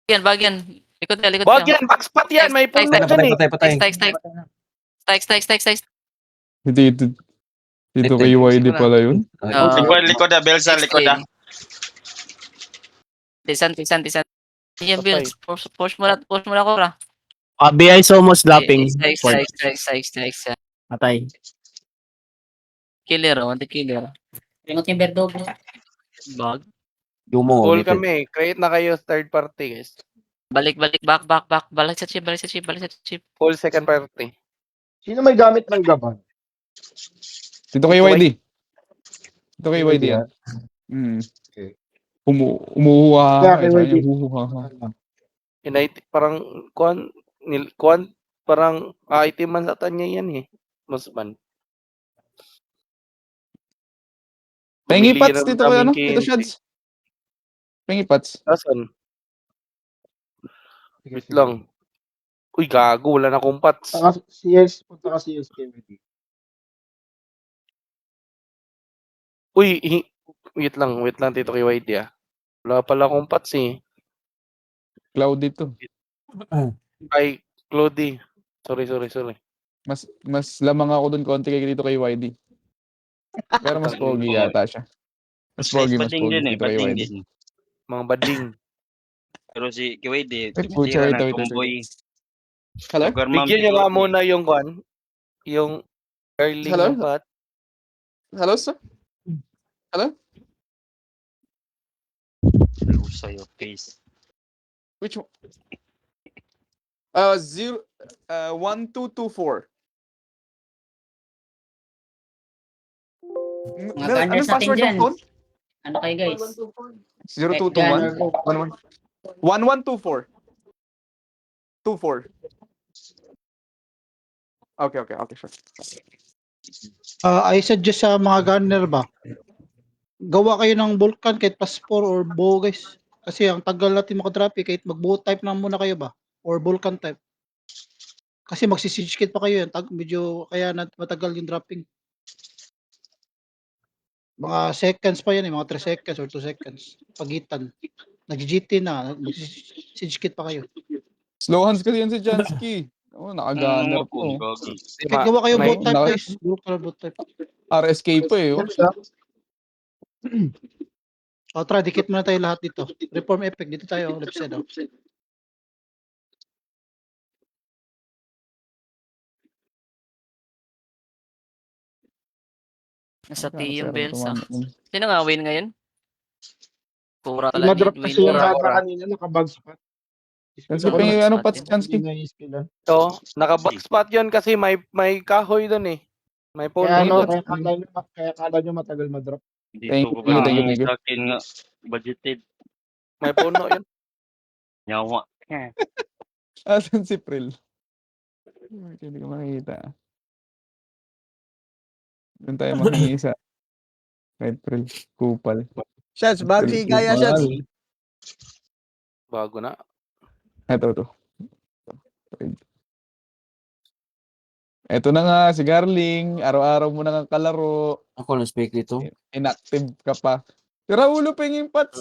Bagyan. Likod ka, likod Wag ka. yan, backspot yan. May puno Patay, dyan eh. Patay. Strike. Dito kay YD pala yun. Likod na, Belsa, likod na. Tisan. Yan, Bills. Push mo na, Cora. BI Somos lapping. Strike. Patay. Killer, the killer. Ringot yung Verdog. Bag. Full kami. Create na kayo third party guys. Balik, back. Balik sa chip. Full second party. Sino may gamit ng gaban? Dito kay YD yan. Okay. Umuhuha ka. Parang parang item man sa tanya yan eh. Musman. Pengi Pats dito kay dito Shads. Pengi Pats. Asan? Wait lang. Uy, gago. Wala na akong Pats. Punta ka CS KVD. Uy, wait lang dito kay YD ah. Wala pala akong Pats eh. Cloud dito. Ay, Clody. Sorry. Mas lamang ako dun konti kay dito kay YD. Pero mas pogi yata siya. Mas pogi dito kay YD. Mga bading. Pero si KYD, Pucha, ito. Hello? Bigyan nyo nga muna yung yung early Hello? ng Pat. Hello, sir? Hello? Sa your face. Which one? 1224. Mga gunners natin dyan. Ano kayo guys? 0221 1124. 24. Okay, sure. I suggest sa mga gunner ba, gawa kayo ng Vulcan kahit Paspor or bow guys. Kasi ang tagal natin makadrapi kahit mag-bow type na muna kayo ba? Or Vulcan type. Kasi magsisiege kit pa kayo yan. Medyo kaya matagal yung dropping. Mga seconds pa yan eh. Mga 3 seconds or 2 seconds. Pagitan. Nag-GT na. Magsisiege kit pa kayo. Slow hands kasi yan si Jansky. Nakaganner po. Kahit gawa kayo bow type guys. Bow type. RSK pa eh. Try, dikit muna tayo lahat dito. Reform effect, dito tayo, left side. Nasa team, Bills. Sino nga win ngayon? Pura Madrop kasi yung Pura. bata kanina, nakabag spot. Jansky, pengi Pats Jansky. So, naka-back spot yun kasi may kahoy doon eh. May phone. Kaya kala nyo matagal madrop. Thank you. Sa akin nga, budgeted. May puno yun. Nyawa. Asan si Pril? Hindi ko makikita. Doon tayo makikisa. Kahit Pril. Kupal. Shots, bagay gaya shots. Bago na. Ito. Ito na nga, si Garling. Araw-araw mo na nga kalaro. Ako na speak dito. Inactive ka pa. Pero ulo penging Pats.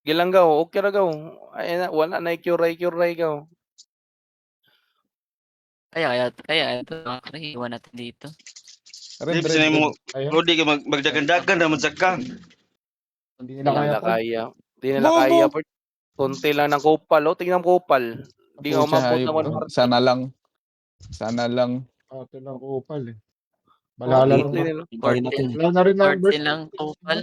Gilang gaw, okay ra gaw. Ay na, wala na cure gaw. Kaya ito, iwan natin dito. Red. Hindi ka magdagan-dagan naman sa ka. Hindi Hindi nila kaya. Kunti lang ng kupal. Tingnan mo kupal. Hindi nga umabot naman. Sana lang. Ito lang kupal eh. Malala rin. Wala na rin ang burst. lang kupal.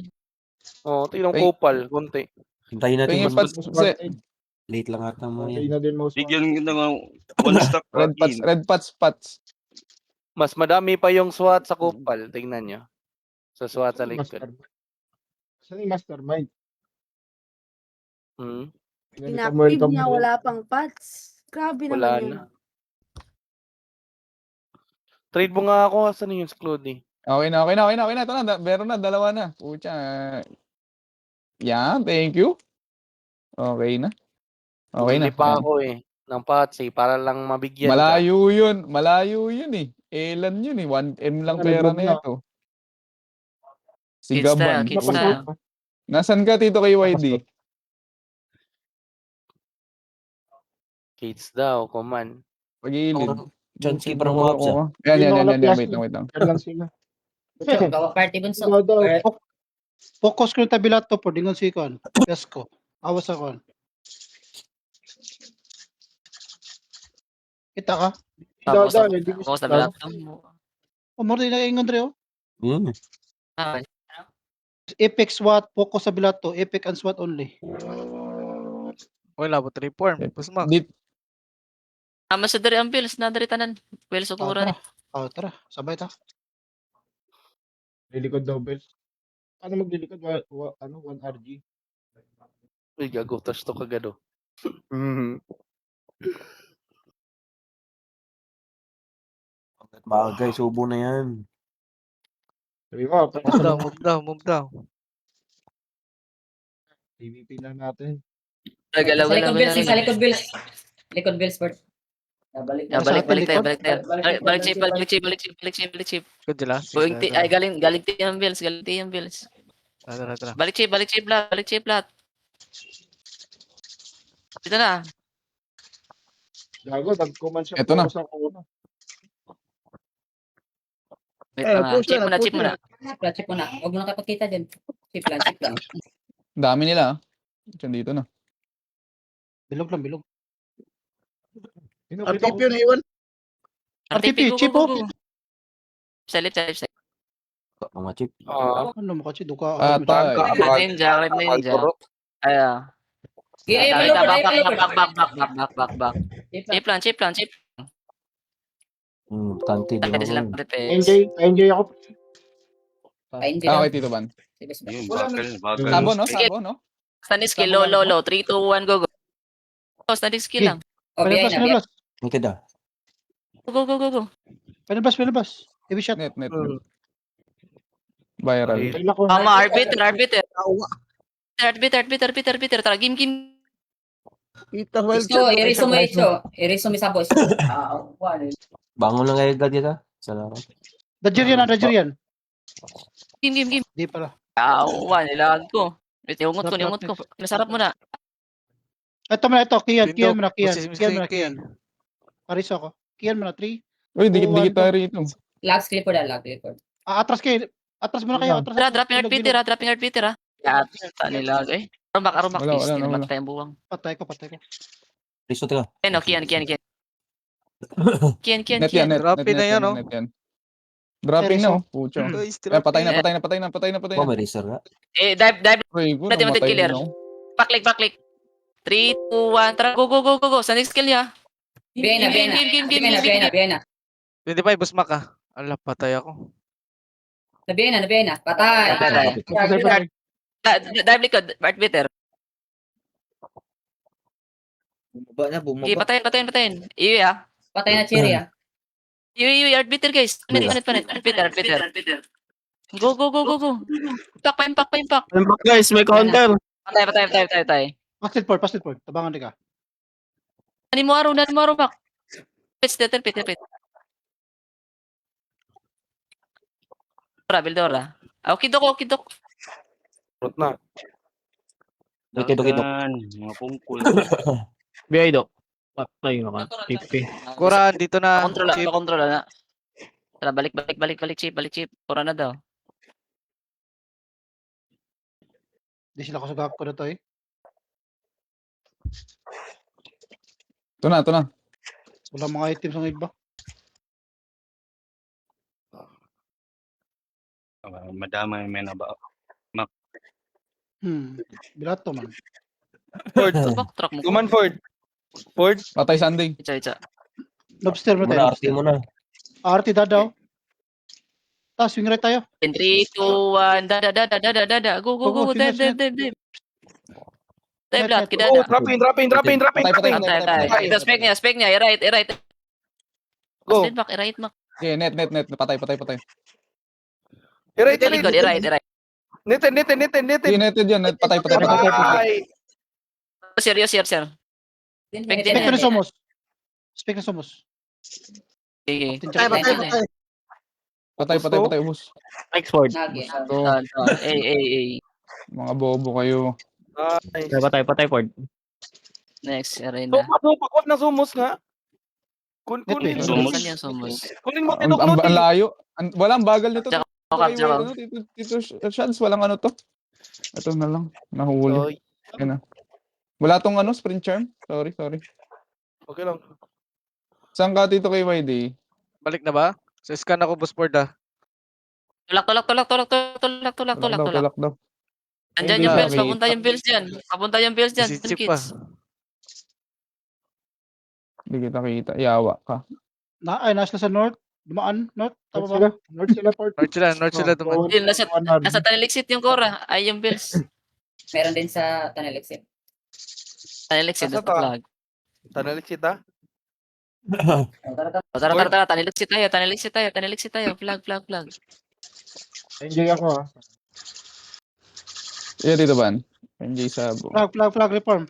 Tingnan mo kupal. Kunti. Hintayin natin Penging mas Pats. late lang ata mo Hindi yan. na din most. Bigyan kita nga one stock. Red Pats. Mas madami pa yung SWAT sa kupal. Tingnan nyo. Sa SWAT sa likod. Saan yung mastermind? Inactive niya, wala pang Pats. Grabe Wala naman yun. na. Trade mo nga ako. Saan yung Clody? Okay na. Ito na. Meron na. Dalawa na. Pucha. Yan. Thank you. Okay na. Hindi pa ako eh. Ng Pats eh. Para lang mabigyan Malayo yun eh. Elan yun eh. 1M lang pera na ito. Si Gaban. Kids na. Nasaan ka, Tito kay YD? Gates daw, command. Pag-iilid. Chance Siyempre, keeper ang mga ko. Yan, yan, yan, yan. Wait lang. Yan lang sila. Bunso, gawa party bunso. Dodo. Focus ko yung tabilat to po. Dingon si Kon. Yes ko. Awas ako. Kita ka? Tapos, Dodo, hindi ko tapos na lahat. O, mo rin nakaingon rin, oh. Yun. Apex SWAT, focus sa bilat to. Apex and SWAT only. Wala po reform. Busmak. Di, Ama sa dari ang bills na dari tanan. Well Oh, sukuran. tara. Oh, tara. Sabay ta. Lilikod double. Ano maglilikod? 1 RG. Uy, gago, touch to kagado. Bagay, subo na yan. Sabi mo, Move down. PVP na natin. Sa Galaw likod bills, sa galaw. likod bills. Likod bills, Bert. Balik na. Balik tayo. Balik chip. Good sila. Buing ti ay galing ti ang bills, Tara. Balik chip lahat. Dito na. Gago, nag-command siya. Eto na. Focus ako na. Wait lang. Chip muna. Chip mo na. Huwag mo na kapagkita dyan. Chip lang. dami nila. Diyan dito na. Bilog lang, bilog. RTP yun, Iwan. RTP, chip, oh. Salip. Mga chip. Ano mo kasi, duka. Patay. Ninja. Aya. Back. Chip lang. Tanti din Pwede silang ako. repair. Enjoy ako. Okay, Tito Van. Yun, bagal. Sabo, no? Stand skill, low. 3, 2, 1, go. Stand skill lang. O, biyahin na. Pinabas. Ang kada. Go. Pinabas. Heavy shot. Net. Viral. Tama, arbiter. Arbiter. Tara, game. Iriso mo sa boss. Bangon lang kayo agad dito. Salamat. Dajirian. Game. Di pala. Nilag ko. Wait, niungot ko. Nasarap mo na. Ito mo na ito. Kian Window, mo na. position Kian. Kian. Pariso ako. Kian mo na. 3. Uy, dikit tayo rito. Lag clipper. Atras kayo. Atras mo na kayo. Atras. Tara, dropping heartbeater. Yata nilag eh. Arumak, Wala, please. wala. Matay ang buwang. Patay ko. Riso ka. Kian. Net yan. Dropping na yan, oh. Net yan. Dropping na, oh. Pucho. Patay na. Oh, may racer ka. Dive. Uy, ko Natin namatay killer. din ako. Backlick. 3, 2, 1. Tara, go. Sa next skill niya. Biyahin na. 25, busmak ka. Ala, patay ako. Nabiyahin na. Patay. Dive likod, arbiter. Bumaba. Okay, patayin. Iwi ah. Patay na Cherry ah. Iwi, arbiter guys. Panit. Arbiter. Go. Impact pa. Guys, may counter. Patay. Pasted point. Tabangan ka. Ani mo araw, Mac. Pitch. Bildora. Okay, dok. Rot na. Dito. Mga pungkol. Biyay do. Patay na ka. Kuran, dito na. Kontrol na. Tara, balik, chip. Pura na daw. Di sila kasagap ko na to eh. Ito na. Wala mga items ang iba. Madama may na ba? Bilat to man. Ford. Truck mo. Command Ford. Patay Sunday. Icha. Lobster mo tayo. Muna, mo na. RT dadaw. Tapos swing right tayo. 3, 2, 1. Dada. Go. Dive. Dive lahat, kidada. Oh, dropping. Patay. Ito, spec niya. I-right. Go. Stand back, i-right, Mac. Okay, net. Patay. I-right. I-right. Neten. Netted yan. Patay. Ay. Serious, sir. Spec na somos. Okay. Patay, ubos. Export. Ito, Ay. mga bobo kayo. Ay. Patay, Ford. Next, arena. Huwag na sumos nga. Kunin Ito, mo. Sumos. Saan yung sumos? Kunin mo, Ang, Tidok, ang, no, ang layo. Walang bagal nito. Tsaka, Tito kay tsaka. White, ano, Tito Chance, walang ano to. Ito na lang. Nahuli. Oy, Yan na. Wala tong ano, sprint charm. Sorry. okay lang. Saan ka Tito kay YD? Balik na ba? Sa scan ako, boss board ah. Tulak. Tulak daw. Andyan yung Ay, bills. may- Papunta yung bills dyan. Papunta yung bills dyan. Sisip pa. Kids. Hindi kita kita. Yawa ka. Nasa sa north. Dumaan, north. Tama North ba? sila. North sila, part. North sila dumaan. Yun, nasa Tanilixit yung Cora. Ay, yung bills. Meron din sa Tunnel Exit. Tanilixit. Asa Ito pa? flag. Tanalit kita. Tara. Tanilixit tayo. Flag. Enjoy ako ah. Yan dito ban. NJ Sabo. Flag reform.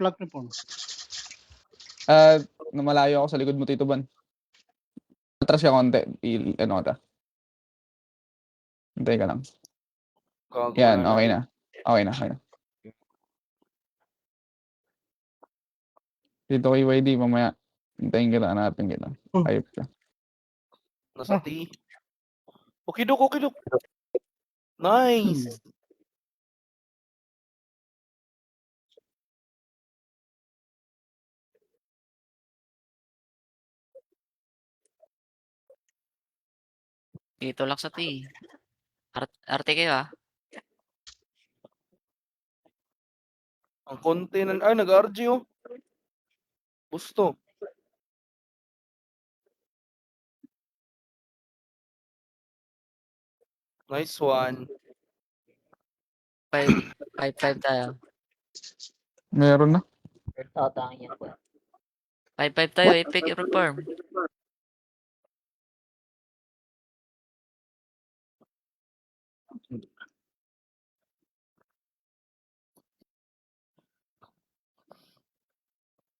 Namalayo ako sa likod mo Tito Ban. Atras siya konti. Ano ka? Hintay ka lang. Gago Yan, na okay lang. na. Okay na. Dito kay YD, mamaya. Hintayin kita, hanapin kita. Ayop ka. Nasa T. Okay, Dok. Nice. Dito lang sa T. Arte kayo ah. Ang konti na, nag-RG oh. Gusto. Nice one. 5 tayo. Meron na. 5 tayo. Epic reform.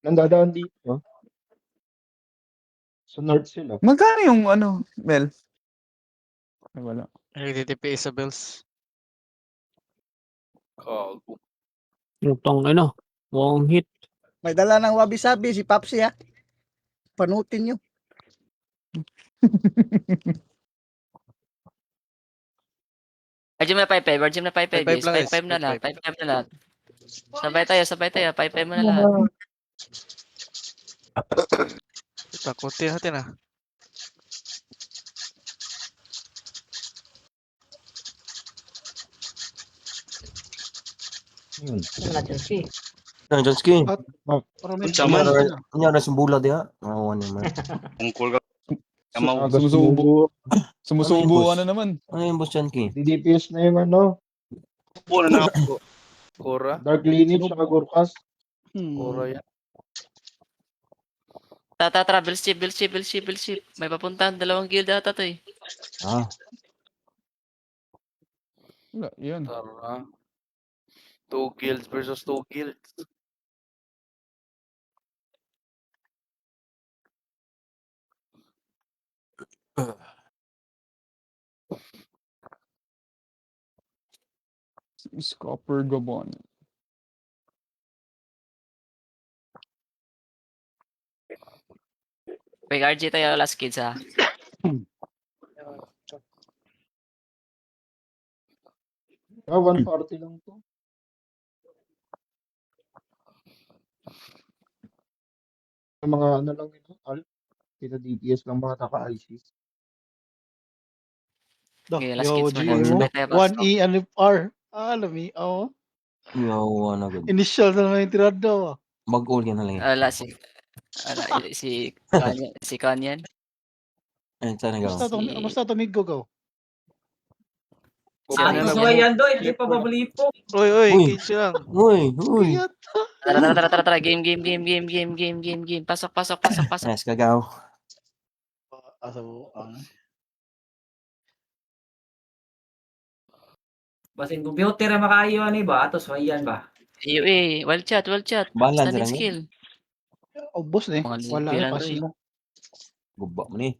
Nandadaan dito. Sa north sila. Magkano yung ano, Mel? Ay, wala. NTTP Isabels. Gago. Yung ano, wong hit. May dala ng wabi-sabi si Papsi ha. Panutin nyo. Arjim na 5-5. Guys. lang, guys. 5-5 na lahat. 5-5 na lahat. Sabay tayo. 5-5 mo na lahat. Takutin natin ah. Yun. Yan, Johnski. Para may Unsa man? Kunyari sa bula diha. Mawa naman. Tungkol ka. Kamaw. Agas Sumusubo. subo. Sumusubo boss? ka na naman. Ano yung boss Johnski? DDPS na yung ano. Po na ako. Cora. Dark Lineage saka Gorkas. Cora yan. Tara. Bills chip. May papuntahan. 2 guild ata to eh. Ah, Wala, yun. Tara. 2 guilds versus 2 guilds. Scopper Gabon. Quick RG tayo last kids ha. Ah, 140 lang to. Yung mga ano lang ito. Kita DPS lang mga naka-IC. Okay, last kids Yo, muna. G, Sabay tayo pasok. 1E and R. Alam mo, oh. yawa na gud. Initial na naman yung tirado. Mag-all yan na lang. Ala si Kanyan. Ayun, saan nagawa? Basta tumigo go. Ano sa yan doy? Hindi pa babalipo. Uy, Uy. kids lang. Uy. Tara. Game. Pasok. Nice, kagaw. Basin computer ang makaayo ani ba? Atos yan ba? AUA. Wild chat. Balan Standing sila nga. skill. Ubos na eh. Mga Wala lipiran na pas doy. mo. Guba mo ni.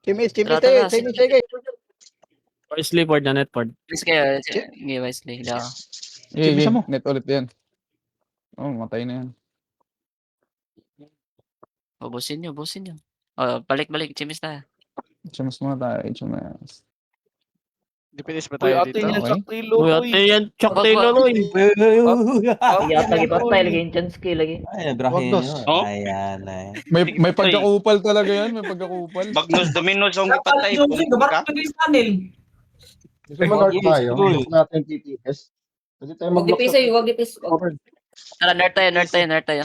Kimis Tara. tayo. Wisely board na netboard. Please kayo. Sige, wisely. Daw. Sige, Chimisa mo. net ulit yan. Oh, matay na yan. Ubusin niyo, ubusin niyo. Oh, balik, chimis tayo. HMS muna tayo, HMS. Depinis ba Uy, tayo ate dito? niyan Okay. sa Trilo, Uy, uy. ate yan. Chuck Taylor, uy. Yata gipatay lagi yung chance kay lagi. Ay, Wag, Ibrahim dos. yun. Oh? Ayan, ay. May pagkakupal talaga yan, may pagkakupal. Bagnos Dominos ang ipatay. Pungkol ka. Gusto mo Lord tayo? Uy. Gusto natin TTS. Pwede tayo Wag mag-block dipis sa ay, wag dipis. cover. Tara, nerd tayo.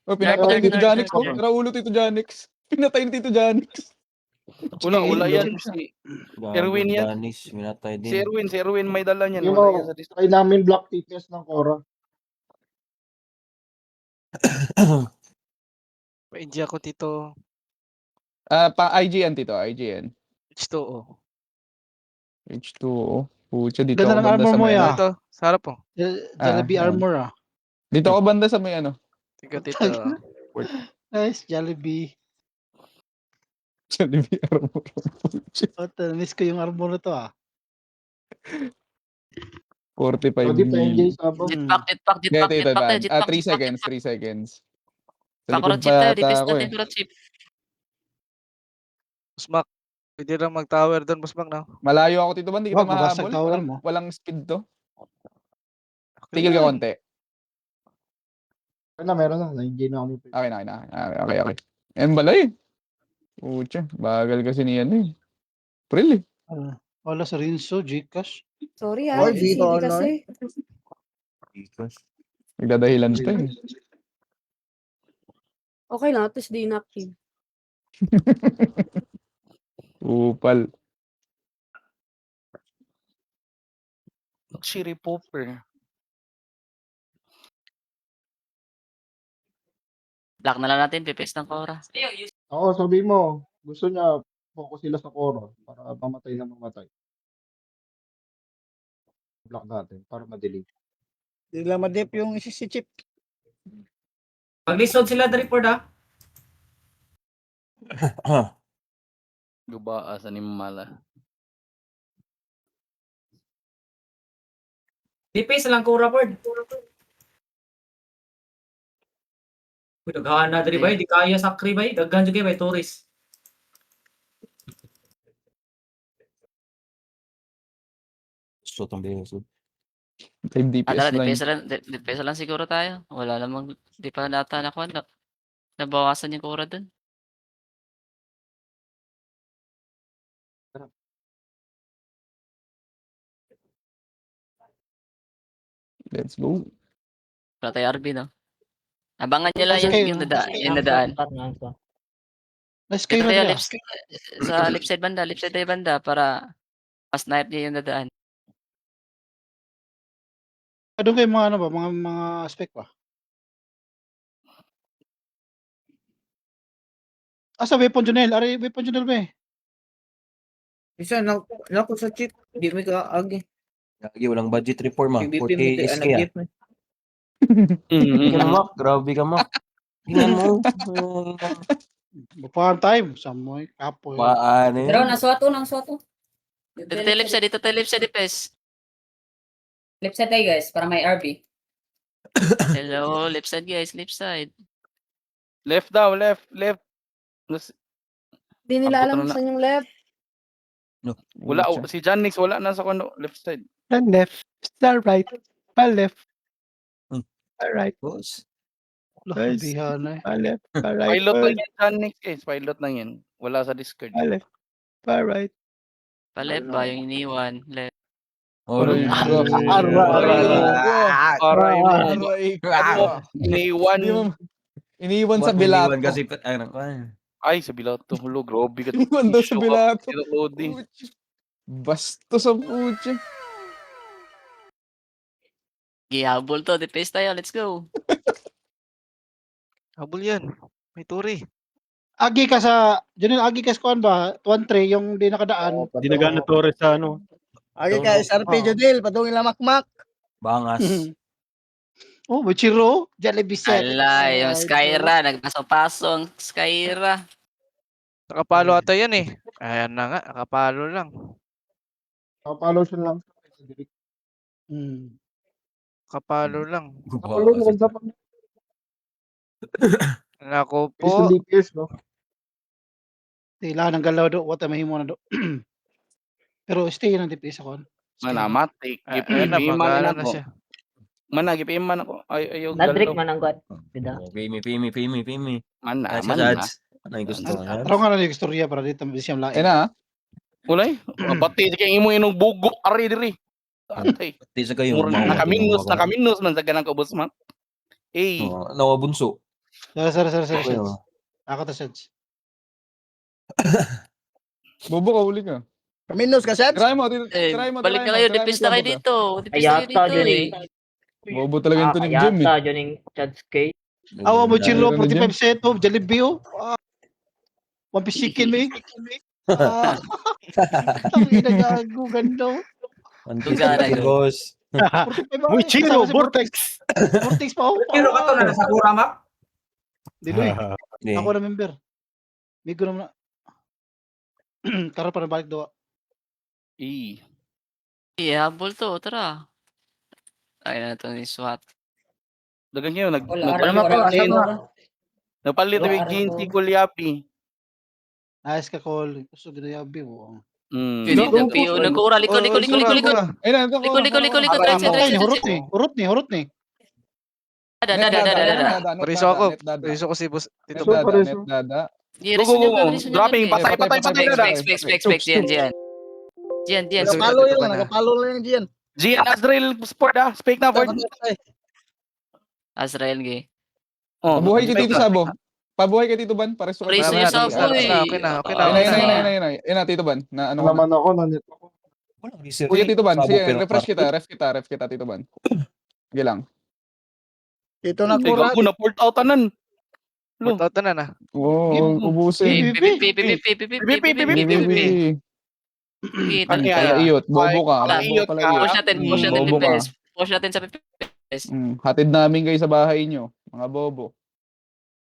Oh, pinapatay ni Tito Nerd, Janix, nerd, oh. nerd. Raulo Tito Janix. Pinatay ni Tito Janix. Wala yan. Si Erwin yan. Danis, minatay din. Si Erwin may dala niyan. Yung Wala yan sa try namin block TTS ng Cora. Pa-India ko dito. IGN, Tito, IGN. H2O. H2O. Pucha, dito Ganda ako ng banda armor sa mo, may ya. Ito, sa harap po. Jollibee Ah, armor ah. Dito ako banda sa may ano. Tingnan dito. Nice, Jollibee. Jollibee armor. Pucha, Miss ko yung armor na to ah. 45 Pwede pa NJ mil. Sabo. Jetpack Yeah, Tito, tayo, Dan. 3 seconds, 3 seconds. Sa likod Pakurot chip pa tayo, yata dipis ako natin, eh. kurot chip. Busmak. Pwede lang mag-tower doon, Busmak na. Malayo ako, Tito, ba? Hindi kita Wag, mabasag mahabol. tower mo. Walang speed to. Tigil ka konti. Meron na. Na-NJ na kami. Okay na. Okay. Yan balay. Pucha, bagal kasi niyan eh. April eh. Wala sa Rinso, Gcash. Sorry ah, hindi kasi. Nagdadahilan pa eh. Okay lang, at least di inactive. Upal. Chiri Popper. Block na lang natin, pipis ng Cora. Oo, sabi mo. Gusto niya focus sila sa Cora para mamatay na mamatay. Block natin para ma-delete. Hindi lang madip yung si Chip. Pag-lisod sila dari report ah. Gubaa sa Nimala. Dipis lang ko report. Uy, daghan na dari bay, di kaya sakri bay, daghan jud kay bay tourist. So, también eso. 5 DPS Alala, line. dipis lang siguro tayo. Wala namang, di pa nata nakuha. Nabawasan yung Cora dun. Let's go. Wala tayo RB, no? Abangan nyo lang Nice kayo. yung nadaan. Nice Dito kayo tayo na sa left side tayo banda para mas-snipe niya yung nadaan. Doon kayo mga ano ba, mga spec ba? Sa weapon Junel, weapon Junel ba eh? Isa na ko sa Chip. Di mo ka agi. Lagi, walang budget reform ah. 40 SK ah. Gift mo. Grabe ka, Mac. Grabe ka, Mac. Tingnan mo. Farm time, samoy, kapoy. Paano yun? Pero nasuato nang suato. Dito tayo left side, dipes. Left side tayo guys para may RB. Hello, left side guys, left side. Left daw, left. Di nila Abot alam na na. saan yung left. Wala, Pucha. si Janix wala na sa kono, left side. Left. Star right. Pa-left. Alright. Boss. Dihan na eh. Pa-left. Pilot lang yan, Janix pilot lang yan. Wala sa Discord. Pa-right. Pa-left ba yung iniwan? Left. Aray ko. Aray mo. Aray ko. Iniwan. Iniwan sa bilato. Kasi, Ay, sa Bilato. Hulo, grabe ka. Iniwan daw sa bilato. Loading. Basto sa pucha. Gihabol to, dipes tayo, let's go. Habol yan. May turi. Agi ka sa, Junel, agi ka sa kuan ba? 1-3, yung di nakadaan. Di nagana Torres sa ano. Agi ka SRP Jodil, padungin lang makmak. Bangas. Oh, Buchiro, Jollibee set. Ala, yung Skyra, nagpaso-paso ang Skyra. Nakapalo ata yan eh. Ayan na nga, nakapalo lang. Follow siya lang. Nakapalo lang. Follow mo sa Nako Bilis ng po. DPS, no? Kailangan ng galaw do. What am I mo na do. Pero stay ng DPS ako. Stay lang. Manamatik. Ayun na, Gipiman mag-ano na na ako. siya. Mana, gipiman ako. Ayaw Nadrik galaw. man ang god. Bida. Pimi. Mana, Sa mana. Sads. Ano yung gusto mo? Taro nga na yung istorya para dito bisiyam lain. Ayun na, Ulay. Bati kay imo inong bugo ari diri. Atay. Di sa kayo. Mura nakaminus man sa ganang kabus man. Eh, Nawabunso. Sorry. Okay, Ako to Seds. Bobo ka, huli ka. Minus ka, Sets? Try mo, Balik na kayo, depis na kayo dito. Depis na kayo dito eh. Bobo talaga yung tunig Jim eh. dyan yung Chad's K. Awa mo chilo, Meron na 45 set of Jollibee oh. One piece chicken me. Ang inagago ganda. Lugaran yun. Boss. Uy, chilo, Vortex. Vortex pa oh. Pero ka to na sa Sakura map? Diloy. Hindi. Ako na member. Migo naman na. Tara para balik daw. eh. Habol to, tara. Ay na ito ni SWAT. Dagan niyo Wala ka. nagpalit Wala, yung Ginty Kulyapi. Ayos ka call. Gusto ginayabi mo. PO, nag-uura, likod. Ayun na, ito ko. Likod, Hurot ni. Dada. Pariso ako. Pariso ko si boss. Tito Go, Brad. Pareso. Dada. Dropping, patay. Diyan. Nagapalo yun, Nagapalo lang yung Gian. Gian Azrael Sport Speak na for. Azrael, gay. Oh, Pabuhay kay Tito Sabo. Pabuhay kay Tito Ban. Pares ko Pariso kay yung Sabo eh. Okay na. Ayun na, Tito Ban. Na ano Naman ako, nanit ako. Kuya Tito Ban, sige, refresh kita, Tito Ban. Sige lang. Ito na Ay, Kura. gago na port out tanan. Port out na na. Oo, ubusin. Ano yan? Pala iyot, bobo ka. Pala iyot ka. Bobo ka. Push natin sa PPS. Hatid namin kayo sa bahay nyo, mga bobo.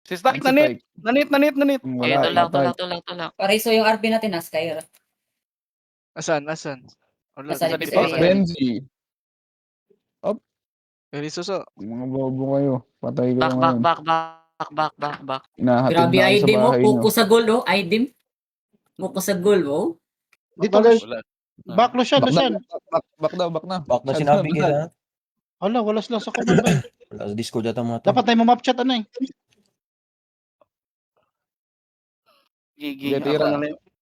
Si Stack, nanit. Okay, tulak. Pariso yung RP natin na Skyra. Asan? Wala. Nasa Sa DPS. DPS. Benji, Very suso. mga bobo kayo. Patay kayo ngayon. Back. Inahatid Grabe namin sa ID mo, bahay nyo. puko sa goal oh, ID. Puko sa goal oh. Dito back Lucian. Back na. Back na sinabi nila. Wala sila sa command ba? Wala sa Discord yata mga to. Dapat tayo map chat ano eh. Gigi, Tira.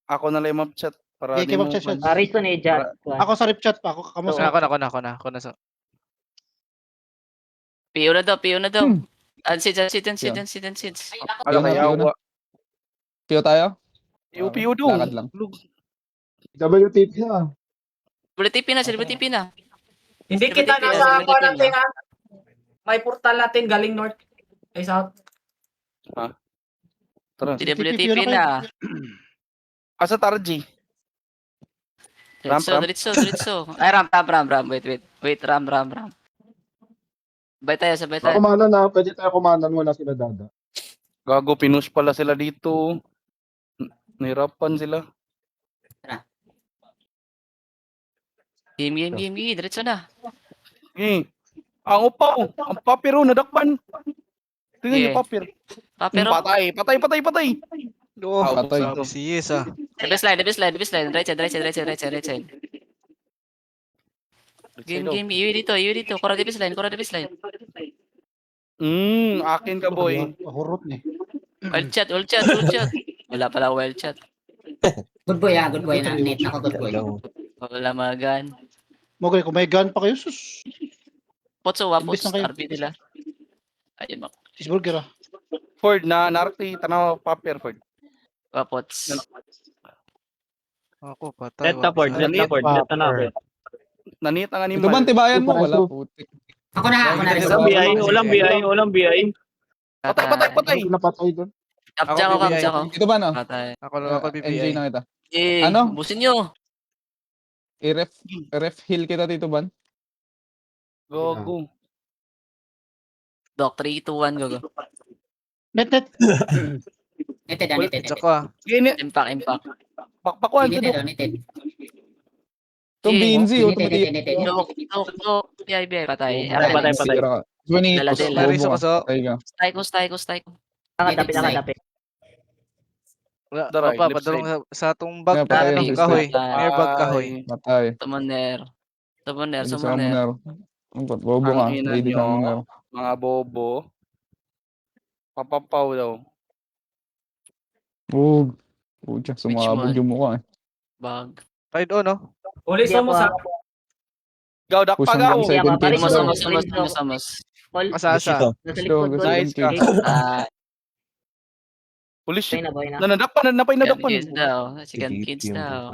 ako na lang map chat para Okay, map chat. Pariso ni Jad. Ako sa rip chat pa ako kamo sa. Ako na. So. PO na daw. Unseeds. Ano kaya ako? Tiyo tayo? Piu do. Lakad lang. WTP na. WTP na. Hindi kita nasa ako natin ha. May portal natin galing north. Ay south. Tara. WTP na. Asa Tarji? Diretso. Ay, ram. Wait, ram. Sabay tayo. Kumanan na, pwede tayo kumanan, wala sila dada. Gago, pinush pala sila dito. Nahirapan sila. Game. Diretso na. Eh, ang upaw. Ang papiro, nadakpan. Tingnan niyo, papir. Pero, Patay. Oo, Patay. si Yes ah. the best line. Right side. Game. Iwi dito. Kora the best line. Akin ka, boy. Hurot ni. Wild chat. Wala pala wild chat. Good boy na net ako good boy. Wala mga gun. Mogre kung may gun pa kayo sus. Potso, Imbis na kayo. RP nila. Ayun, Cheeseburger ah. Ford na, narati, tanaw, papir, Ford. Wapots. Ako, patay. Let na board. Nanit ang Ito ba, animal. tibayan mo? Wala, putik. Ako na rin. Walang BI. Patay. Napatay doon. Kapja ko. Ito ba, no? Patay. Ako NJ BBI. na kita. Ano? Busin nyo. I-ref heal kita, Tito Ban. Gogo. Doc, 3, 2, 1, go. Net. Neted. Ako ah. Impact. Pakpakuan sa duk. Itong Binzi, Neted. Doc, PIB, patay. Patay. Dala. Dala. Pariso ko so. Patay ka. Stay ko. Pinakadapit. Daray, Papa, left padulong side. sa atong bag. Kaya patay Daray, yung Kahoy. patay. May bag kahoy. Matay. Summoner. Summoner, Pwede sa summoner. Amuner. Ang bobo Ang ka. ina Lady sa nyo, Amuner. mga bobo. Papapaw daw. Huwag. Pucha, sumabog one? yung mukha eh. Bag. Ride on, no? Uli mo sa Gaw, dakpa Push gaw. hanggang second cage Samos, daw. samos. Asa. Let's go, hanggang second Nice ka. cage. Ah, Holy shit. Nanadakpan, napay second nadakpan. kids daw. Second kids daw.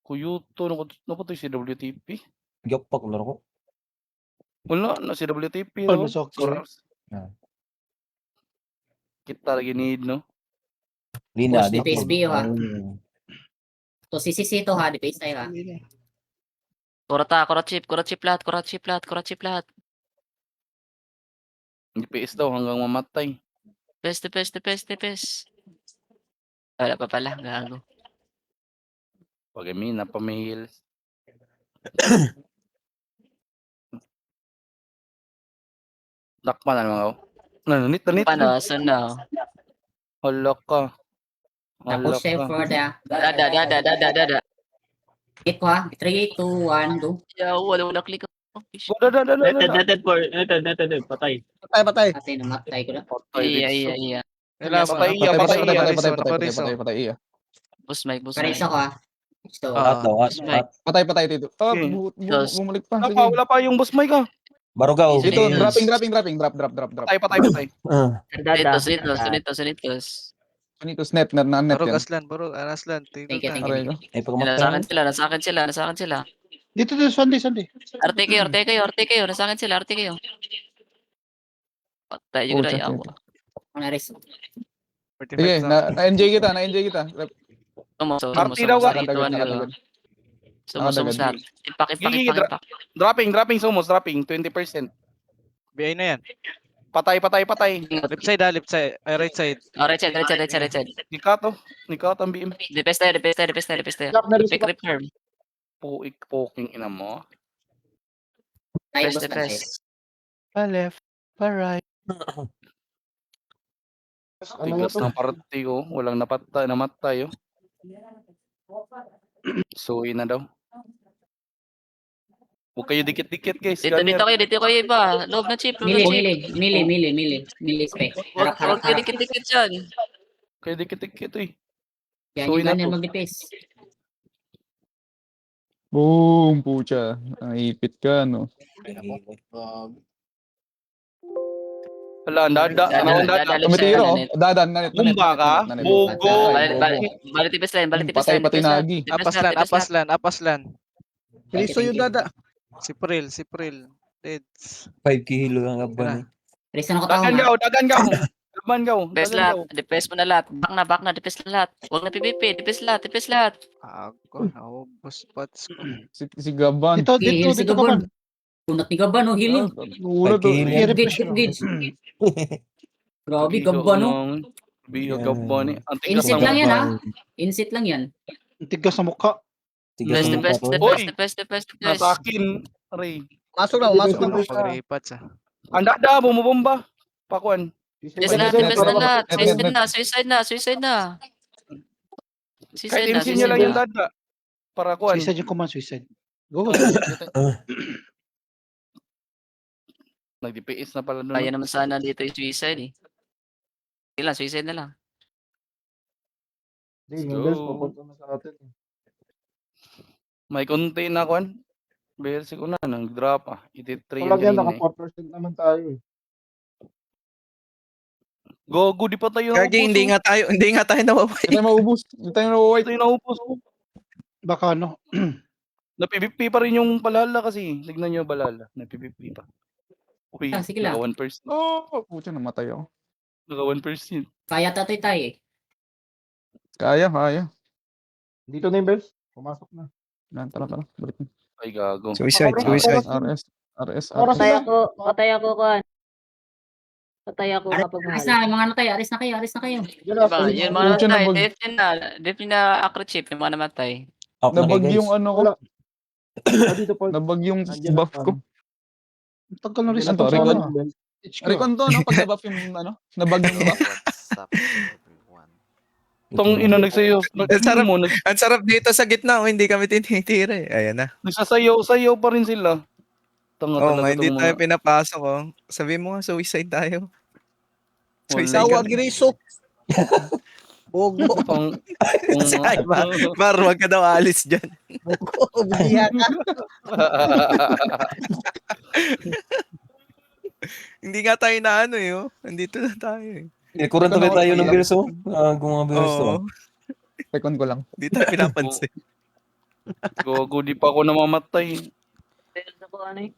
Kuyuto, naku si WTP. Gyapak laro ko. Wala, na si WTP Ano daw. sa Correct. Ah. Kita lagi need, no? Lina, Push the face, Bio, ha? Ayun. So, CCC to ha, deface tayo ha. Kurat chip lahat. DPS daw hanggang mamatay. Tepes. Wala pa pala, gago. Pag na pamihil. Dakpan na naman ako. Nanit. Paano, asan na? Hala ka. Hala Push tayo ka. for the... Dada. Hit ko ha. 3, 2, 1, go. Wala click. Dada. Netted. Patay. Patay. Atay, namatay ko na. Iya. Patay. Patay. Iya. Boost mic. Parex ako ha. So, At daw, at. Smite. Patay Tito. Ah, Okay. bumalik pa. Sige. Wala pa yung boss mic ah. Barugaw. Dito, Yes. dropping. Drop. Patay. Sunitos. Sunitos net na net Barog yan. aslan. thank you. Aray ko. Ay, pagkamatay. Nasa akin sila. Dito, Sunday. RT kayo. Nasa akin sila, RT kayo. Patay juga Pucha, ya. Parex. Sige, na-enjoy kita. Party daw ka. Nakadagan. Sumusumos lahat. Impact. Dropping sumos. 20%. BI na yan. Patay. Left side. Ay, right side. Right side. Nikat ang BM. Depes tayo. Pick repair. Poking ina mo. Depes. Pa left, pa right. Ano na Tigas to? ng party ko. Walang namatay oh. Suwi na daw. Huwag kayo dikit-dikit guys. Dito kayo iba. Loob na chip. Mili spec. Huwag kayo dikit-dikit dyan. Kayo dikit-dikit eh. Yan Suwi yung na ganyan to. mag-deface. Boom, pucha. Naipit ka, no? Wala, dada. Tumitiro, dadan. Bumba ka? Bugo. Balik tipis line. Patay pati nagi. Apaslan. Kristo yung dada. Si Pril. Deads. 5 kilo ang aban. Parex na ako tao ha. Dagan gaw. Laban gaw. Depes lahat. Depes mo na lahat. Back na. Depes na lahat. Huwag na PVP. Depes lahat. Ako, naubos spots ko. Si Gaban. Dito Si ka Gabon. Kunat ni Gaban oh, healing. Una to. Gage. Grabe, Gaban oh. Biyo Gabon eh. Ang tigas Insit ng lang yan ha. Insit lang yan. Ang tigas sa mukha. Tigas ng Depes. nasa akin. Ray. Masok na. Pag-repats ah. Ang dada, bumubomba. Pakuan. Depes na lahat. Suicide na. Kahit MC nyo lang yung dada. Para kuan. Suicide yung command, suicide. Go. Nag-DPS na pala doon. Kaya naman sana dito yung suicide eh. Suicide na lang. Hindi, Go. yung girls papunta na sa atin. May konti na kuan. Versi ko na, nag-drop ah. 83 Wala yan, yung naka 4% naman tayo eh. Gogo, di pa tayo Gagi, hindi nga tayo nawaway. Hindi tayo maubos. Hindi tayo nawawait. Ito yung naupos. Baka ano. Na PVP pa rin yung balala kasi. Tignan nyo balala. Na PVP pa. Uy, Ah, sige lang. naka 1%. Oh, pucha, namatay ako. Naka 1%. Kaya tatoy tayo eh. Kaya. Dito na yung bells. Pumasok na. Tara. Balik mo. Ay, gago. Suicide. RS. Patay ako kan. Patay ako kapag Aris na, mga ano tayo. Aris na kayo. Yun mga namatay. Def na acro chip. Yung mga namatay. Nabag yung ano ko. Dito po. Nabag yung Nandiyan buff na, ko. Ang tagal na rin Nandiyan sa na Record. yung bells. HQ. Recon to, no? Pag na-buff yung, ano, nabag yung buff. Tong ina nagsayaw. sarap. Mo, Ang sarap dito sa gitna, oh, hindi kami tinitira eh. Ayan na. nagsasayaw-sayaw pa rin sila. Tanga Oo, talaga hindi tong tayo mga... pinapasok, oh. Sabi mo nga, suicide tayo. Wala. Suicide Tawa, ka. Griso. Bogo. Tong... Ay, Mar, wag ka daw alis dyan. Bogo. Biya ka. Hindi nga tayo na ano eh, oh. Nandito na tayo eh. Kurang tabi tayo ng Birso. Kung mga Birso. Oo, Recon ko lang. hindi tayo pinapansin. Gogo, di pa ako namamatay. Ako ano eh.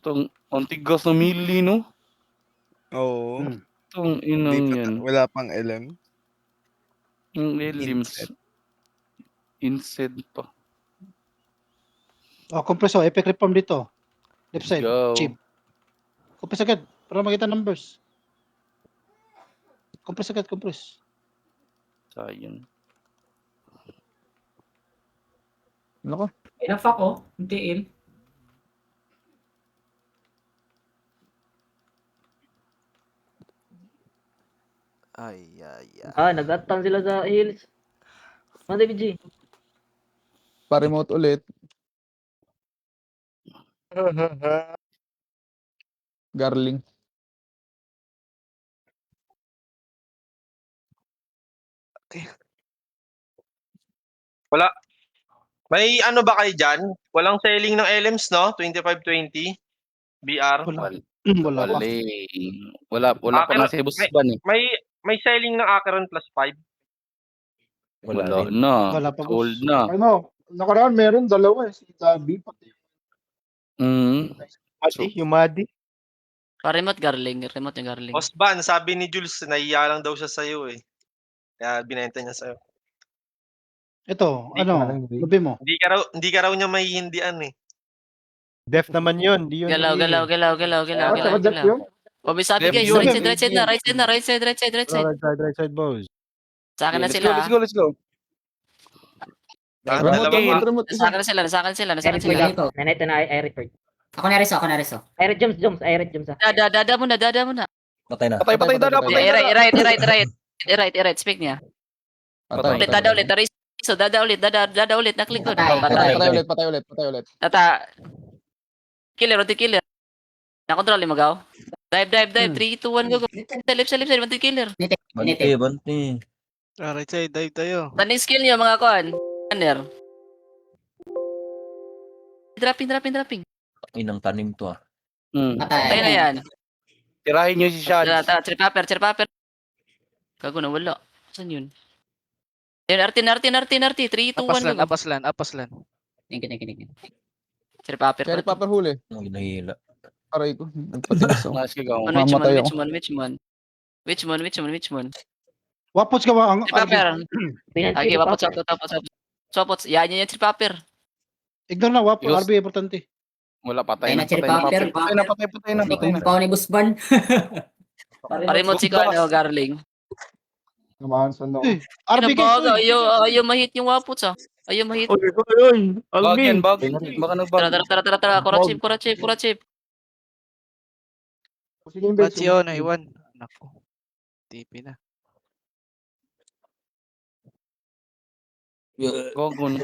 Tong, ang tigas na mili, no? Oo. Tong Hindi inang pa, yan. wala pang LM. Yung limbs. Instead pa. Oh, compress, oh. Epic reform dito. Left side. Go. Chip. Compress agad. Para makita numbers. Compress agad, compress. Sayang. Nako. Ina-fuck oh. Yung tiil. Nag-atang sila sa hills. Ano, David G? Pa-remote ulit. Garling. Wala. May ano ba kayo dyan? Walang selling ng LMs, no? 2520 BR. Wala pa. Wala pa Pero- na si Busban eh. May selling ng Acheron plus 5. Wala na. Wala pa, boss. Sold na. Ano, nakaraan meron dalawa eh. Si Gabi, pati Yung Madi. Pa-remote garling. Remote yung garling. Boss Ban, sabi ni Jules, nahiya lang daw siya sa'yo eh. Kaya binenta niya sa'yo. Ito, Hindi ano, lubi mo. Hindi ka raw niya mahihindian eh. Def naman yun. Di yun. Galaw. Saka Jeff yun. Sabi guys, Yun. right side na. Right side. Right side, boys. Sa akin na Let's sila. go, let's go. Remote, Dalawa- remote. Sa akin na sila. Ito. Nanito na I record. Ako na reso. I read Jones. Dada mo na. Patay na. Patay, dada, patay. Right. Speak niya. Patay. Ulit, dada ulit. Dada ulit. Naklik ko. Patay. Patay ulit. Tata. Killer. Nakontrol yung magaw. Dive. 3, 2, 1, go. Left side. Manti killer. Banti. Right side, dive tayo. Taning skill niyo mga kuan. Runner. Dropping. Inang tanim to ah. Tayo na yan. Tirahin nyo si Shad. Trip paper. Gago na wala. Saan yun? Ayun, RT. 3, 2, 1, go. Apas lan. Thank you. Trip paper. Carry paper huli. Ang ginahila. Aray ko. Nagpatigas ako. Mas kagaw. Mamatay ako. Which one? Wapots gawa ang Trip paper. Okay, tapos. Swapot. Yan yung trip paper. Ignore na, wapo. Yus. RB, importante. Wala, patay Ayun na. na, Cherry Popper. Patay na. Ikaw ni Busban. Parimot si Kuan, Garling. Namahan sa noo. Eh, RB Kinabaga, guys. ayaw mahit yung wapots ah. Ayaw mahit. Bag yan, bag. Baka nagbag. Tara. Kurachip. Sige, yung base. Patio na iwan. Naku. TP na. Gogon.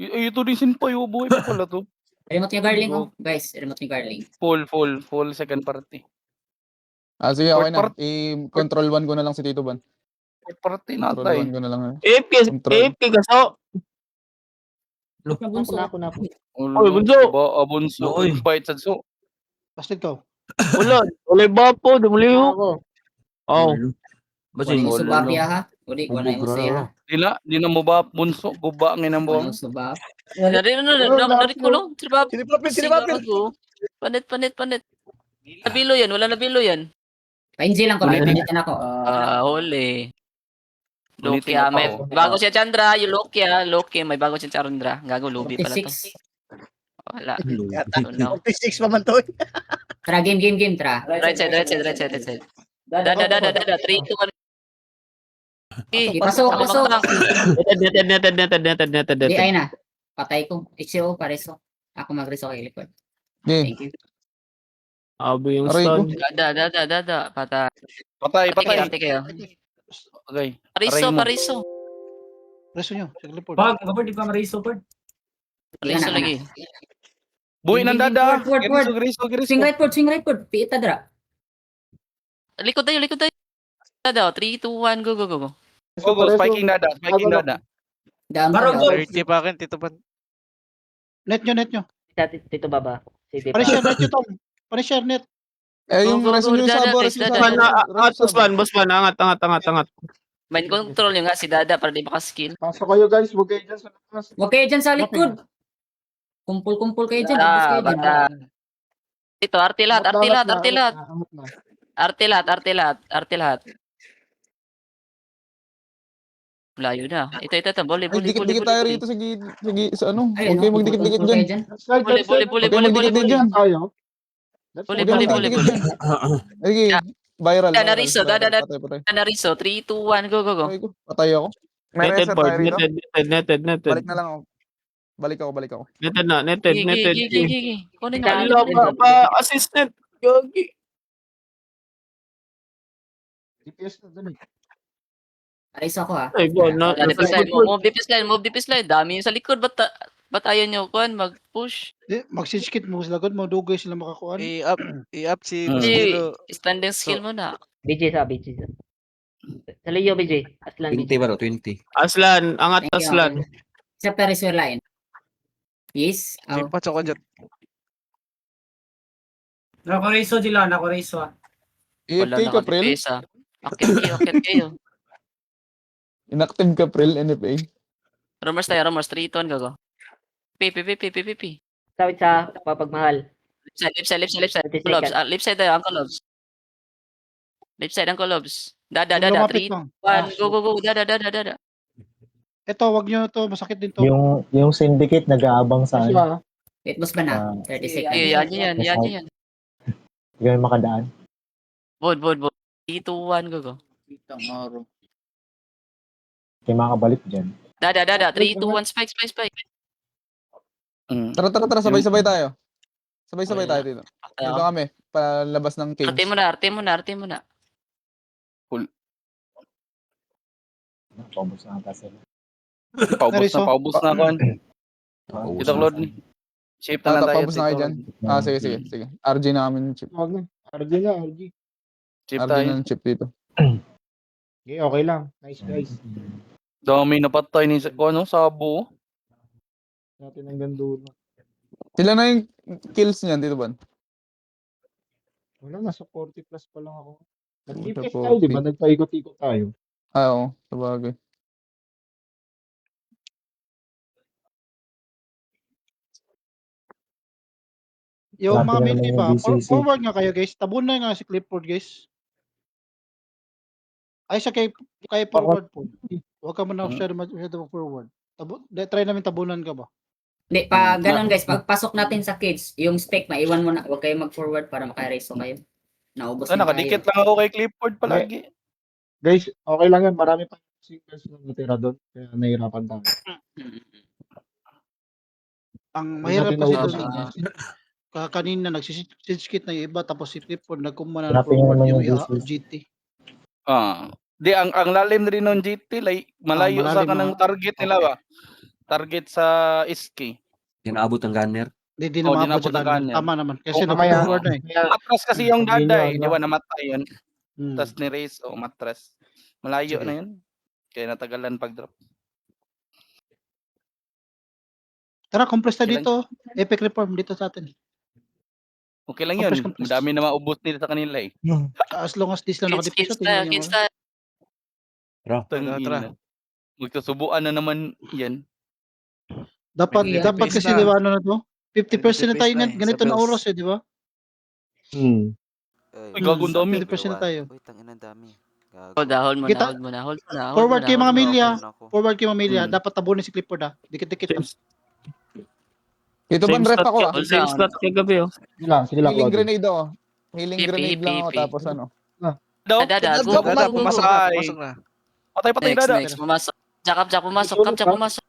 Ito din sinpa yung buhay pa pala to. Remote niya Garling oh. Guys, remote niya Garling. Full second party. Sige, okay na. Fourth I-control 1 ko na lang si Tito Ban. Fourth party Control natay. 1 ko na lang. AFK gaso. Ako na. Oy, bunso! Bunso. Bite sa so. Basta ikaw. Wala bapo. Dumuli Ako. Oh. Wala yung subabya ha. Wala yung saya. Di na mo ba bunso? Guba ang inang Wala buwang. yung subab. Narit ko lang. Sinipapin. Panit. Wala nabilo yan. Pa-NG lang ko. Pinitan ako. Huli. Ulitin Lokia, mo pa, may oh. bago siya Chandra, yung Lokia, may bago siya Chandra. Gago, Lubi pala to. 46. Wala. No. 46 pa man to. Tara, game, tra. Right side. Dada. 3, 2, 1. Pasok. Netted. Di ay na. Patay ko. HCO, pareso. Ako mag-reso kay Liquid. Okay. Thank you. Abo yung Aray ko. stun. Dada. Patay. Patay, patay. Arte kayo. Okay. Pariso, Aray mo. pariso. Preso nyo, sa clipboard. Wag, di pa mariso po. Pariso lagi. Buhay ng dada. Word. Giriso. Swing right pod. Piita dra. Likod tayo. Dada, 3, 2, 1, go. Go, spiking dada. Barog go. 30 pa akin, Tito Ban. Net nyo. Tito Baba. Sige, Pare-share net nyo, Tom. Pare-share net. Yung Go, resin yung Dada, sabo, guys, resin yung Dada. sabo. Angat, boss ban. Angat. Mind control nyo nga si Dada para di makaskill. Pasok kayo guys, huwag kayo dyan sa labas. Huwag kayo dyan sa likod. Kumpul-kumpul kayo dyan. Labas kayo dyan. Bata. Ito, arte lahat. Angat na. Arte lahat. Layo na. Ito. Volley. Ay, dikit-dikit tayo rito sa sa ano. Ayun, Huwag kayo magdikit-dikit kumpul-kumpul dyan. kayo dyan. Slide, Volley. Huwag kayo magdikit-dikit dyan. tayo. Volley. Huwag kayo magdikit-dikit dyan. Sige, viral. Dada, Riso, Dada. Patay. Nariso, 3, 2, 1, go. Ay, ko, patay ako. May Netted reset board. tayo rito. Netted. Balik na lang ako. Balik ako. Netted. Gigi. Kunin nga. Ala pa assistant. Gagi. DPS na dali. Alis ako ha. Ay, bon. Move DP slide. Dami yung sa likod. Ba't ayaw nyo mag-push? Magsisikit mo sila mo dugay sila makakuan. I-up si Hindi. Busilo. Standing skill mo na. BJ. Sa Leo, BJ. Aslan, BJ. 20. Aslan. Angat Thank you. Aslan. Sa Paris line. Yes. Pasok ka dyan. Nakoriso dila. ah. Wala AFK ka, Prel? nakadipesa. Akit kayo. Inactive ka, Prel, NFA. Rumors 3, 2, 1, go. Pipi. Sawit sa papagmahal. Left side. 30 Uncle Lobs. seconds. Left side tayo, Uncle Lobs. Left side, Uncle Lobs. Dada. Lumapit 3, lang. 1, go. Dada. Ito, wag nyo to, masakit din to. Yung syndicate nag-aabang sa ano. Wait, boss ba na? 30 seconds. Yan yan. Hindi kami makadaan. Bod. 3, 2, 1, go. Kaya makabalik dyan. Dada. 3, 2, 1, spike. Tara, sabay-sabay tayo. Sabay-sabay tayo dito. Dito kami, palabas ng cage. Arte mo na. Paubos na ata sila. Paubos na ako. Ito, Claude. Shape na lang tayo. Paubos na kayo dyan. Sige. RG namin yung chip. Huwag na. RG. Shape RG tayo. na yung chip dito. Okay lang. Nice guys. Dami na patay ni Sabo. Natin ang gandulo. Sila na yung kills niyan dito ba? Wala, nasa 40 plus pa lang ako. Nasa Nag-DPS tayo, di ba? 40. Nagpaikot-ikot tayo. Oo, sabagay. Yung Grabe mga naman main team yung ba? BCC. Forward nga kayo guys. Tabunan nga si clipboard guys. Ay sa kay forward po. Huwag ka muna masyado forward. Try namin tabunan ka ba? Hindi, pag ganun guys, pagpasok natin sa cage, yung spec, maiwan mo na. Huwag kayo mag-forward para makareso kayo. Naubos na Nakadikit tayo. lang ako kay Clifford palagi. Guys, okay lang yan. Marami pa singles na natira doon. Kaya nahihirapan tayo. Ang mahirap natin kasi naubos doon. Kanina nagsisiskit na yung iba tapos si clipboard nagkumana na Hanapin forward naman yung yung BCC. GT. Di ang lalim rin ng GT malayo sa malalim, kanang target nila ba? Target sa SK. Inaabot ng gunner. Hindi Oh, na di maabot sa nabot ang kanan. ganyan. Tama naman. Kasi Oo, mamaya. nag-forward na eh. Matras kasi yung daday, di ba namatay yun. Hmm. Tapos ni Race matras. Malayo Sige. na yun. Kaya natagalan pag-drop. Tara, compress tayo Kailan- dito. Epic reform dito sa atin. Okay lang yun. Compress. Madami na maubos nila sa kanila eh. As long as this lang Kids nakadipis. tayo. Tara. Magsusubuan na naman yan. Dapat Sige, dapat please kasi na. di ba ano na to? 50% na tayo na na ganito sa na bills. oras eh, di ba? Uy, gagong dami. 50% na tayo. Hold mo Kita- na. Forward kay mga milya. Ako. Forward kay mga milya. Dapat tabunin si clipboard ah. Dikit-dikit lang. Dito ba ref ako ah? Hold Same down. slot kagabi oh. Sige lang, Healing Claudio. grenade ako. Healing Pipi, grenade lang ako pipi. tapos ano. Daw, Dada, daw, Dada, daw, pumasok daw. na. Patay dada. Next, pumasok. Jack, pumasok. Isulit ka? Pumasok.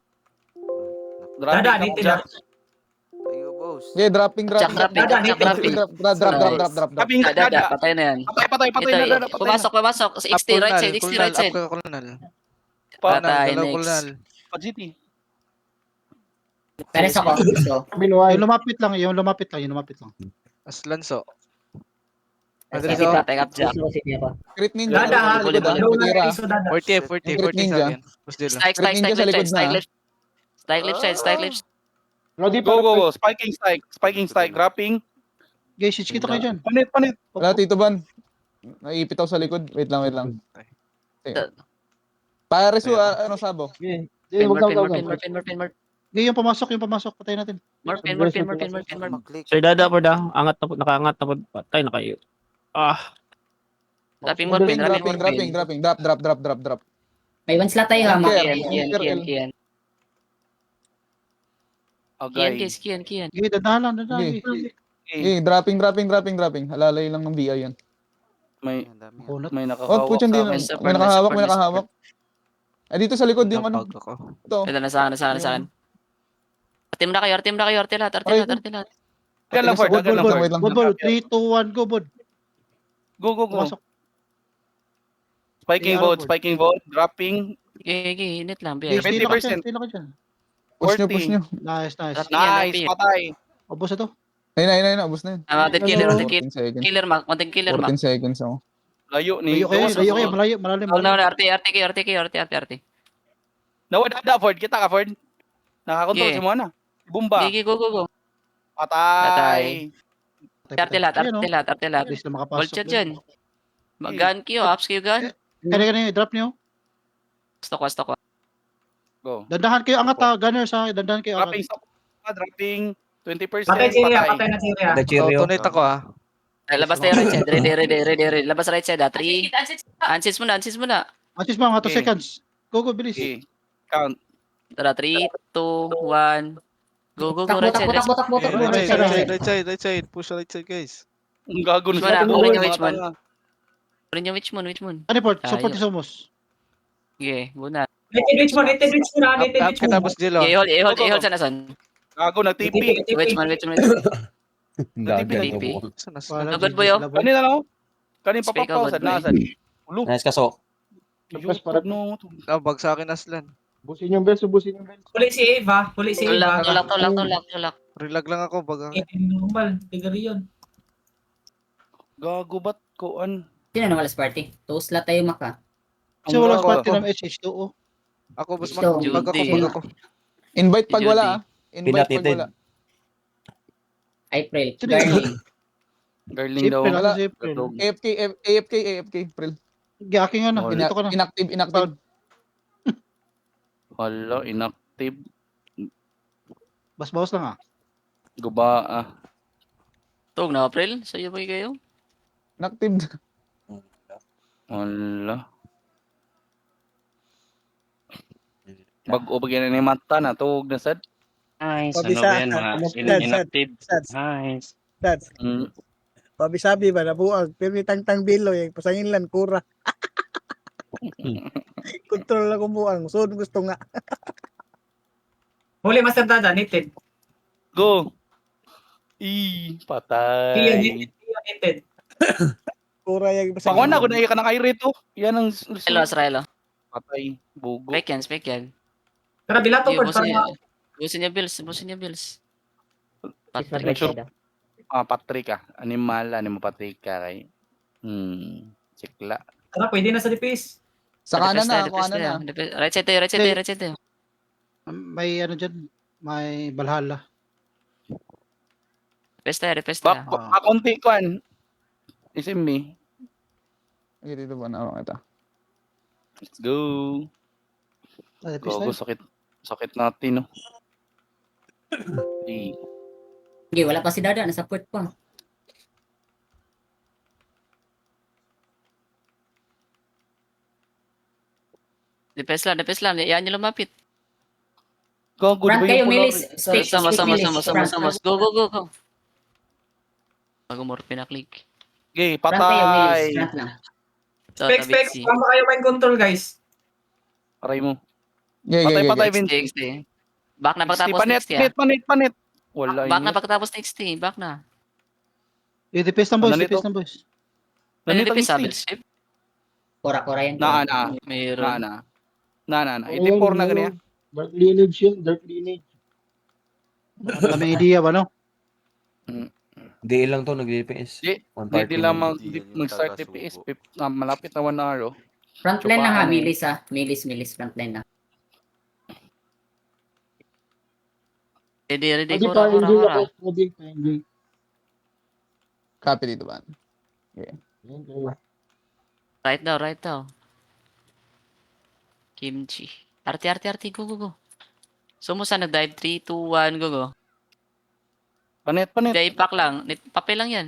Grabe, Dada, dito na. Jack. Okay, dropping. Jack dropping, Dada, Jack dropping. Drop. Dropping Dada, patay na yan. Patay Ito, na. pumasok. Sa XT, right side, XT, right side. Patay, next. GT. Pares ako. So, Binuhay. Yung lumapit lang. Aslanso. Madrid Madrid, ako. Take up, Jack. City ako. Crit ninja. Dada, Likod, ah. low na Tira. iso dada. 40 Crit ninja. sa akin. Mas deal. Strike Crit ninja sa left likod side, na. strike left side. Lodi pa. Go. Spiking strike. Dropping. Guys, switch kita kayo dyan. Panit. Wala, Tito Ban. Naipit ako sa likod. Wait lang. Pares mo, Sabo. Hindi, Pin, wag daw. Morphin. Yung pumasok. Patay natin. Morphin. Sir Dada po da. Nakaangat na po. Patay na kayo. Dropping. Drop. May one slot tayo ha. Kian. Agay. Kian. Okay, dadahan lang. Okay, dropping. Halalay lang ng BI yan. May Kunot. nakahawak. Putya, hindi. sa akin. May nakahawak. Dito sa likod yung ano. Ito. Ito, nasaan. Team na kayo, arte lahat. Kaya lang, Ford. Wait lang. Bod. 3, 2, 1, go, Bod. Go. Pumasok. Spiking vote. Dropping. Okay, init lang, Okay, biya. stay lang 20%. kayo dyan. Push nyo. Nice. Nice. Patay. Ubos na to. Ayun, ubos na yun. Wanted killer. 14 seconds. Killer mark. 14 seconds ako. Layo ni. Layo kayo. Malalim. Arte. Nawala, Ford. Kita ka, Ford. Nakakontrol Yeah. si Mona. Bumba. Sige, go. Patay. Arte lahat. Please na makapasok. Hold siya dyan. Mag-gun kayo, ups kayo gun. Kaya drop nyo. Gusto ko. Go. Dandahan kayo angat ha. Gunners ha. Dandahan kayo Dropping. angat. Dropping. 20%. Patay na Syria. Autonate ako Labas tayo right side. Ready. Labas right side. 3. Ansits muna. Atis mga 2 Okay. seconds. Go, bilis. Okay. Count. Tara, 3, 2, 1. Go, right side. Takbo. Right side. Push right side, guys. Ang gago na Wala, siya. kunin yung Mga Richmond. tanga. Kunin yung Witch Moon. Ano po? Tayo. Support ni Somos. Okay, muna. Native Richmond. Tapos Jilo. Okay, hold sa nasan. Gago, nag-TP. Witch Moon. TP. Wala, Good boy, oh. labas. Kanina lang ako. Kanina Speak papapaw. out, Sad boy. na. Ulo. Nice kasok. Ayun, Para- no. Bag sa akin, Aslan. Busin yung bells. Huli si Eva. Tulak. Relag lang ako. Bag Normal. Tigari yun. Gago, ba't kuan? Sino na walas party? 2 slot tayo maka. Kasi walang party ng SH2O. ako, boss. Ito. Bag ako. Invite pag wala ah. Invite pag Pinatitid. wala. April. Sino Garling. Girling daw. April. Wala. Si April. AFK, April. Gaki nga na. Wala. Dito ka na. Inactive. Hala, inactive. Bas-bawas lang ah. Guba, ah. Tog na, April. Sa'yo ba kayo? Inactive. Hala. Bag-o bagyan na ni mata na. Tuwag na sad. Nice. Pabisa. Ano ba yan? Mga inactive. Nice. Mm. Pabisabi ba nabuag. Pero ni tangtang bilo yung pasangin lang kura. Control ako buang. So gusto nga. Huli Master Dada. Native. Go. Patay. Native. Kura yung Panguan na, kung naiya ka ng Irito. Yan ang Relo. patay. Bugo. Spec yan. Tara bilato Yo, po. busin niya bills. Right side. Patrick ah. Animal, Patrick ka kay. Sikla. Tara pwede na sa DPS. Sa kanan na, kanan na. Right side tayo. May ano dyan. May Valhalla. Request tayo. Konti kuan. Isim me. Okay, dito ba na kita? Let's go. Go, sakit natin, no? Hindi, wala pa si Dada. Nasa port pa. Depes lang. Yan nyo lumapit. Gago, Frank kayo, Milis. Stick, Sama. Frank. Go. Bago mo pinaklik. Okay, Frank kayo, Milis. patay. Frank lang. Spec. Paano kayo mind control guys? Aray mo. Yeah. Patay, Vince. Back na pagtapos 60. Panit. Wala Back na yun. pagkatapos ng XT. Back na. DPS ng boys, Ano nito? DPS ng boys. Nanito Nanipis ang sabi XT. ship. Kura yan. Na. Mayroon. Na. Ano 84 na yan, ganyan. Dark lineage yun, dark lineage. Wala may idea ba, no? Di lang to nag-DPS. Hindi lang mag-start DPS. Malapit na 1 hour. Frontline na ha, Tsupaan. milis ha. Milis, frontline na. Ready, Pwede kura. pa ending ako. Pwede pa ending. Copy dito ba? Yan kayo. Right daw. Kimchi. Arti, go. Sumusa nag-dive 3, 2, 1, go. Panet. Hindi, impact lang. Papel lang yan.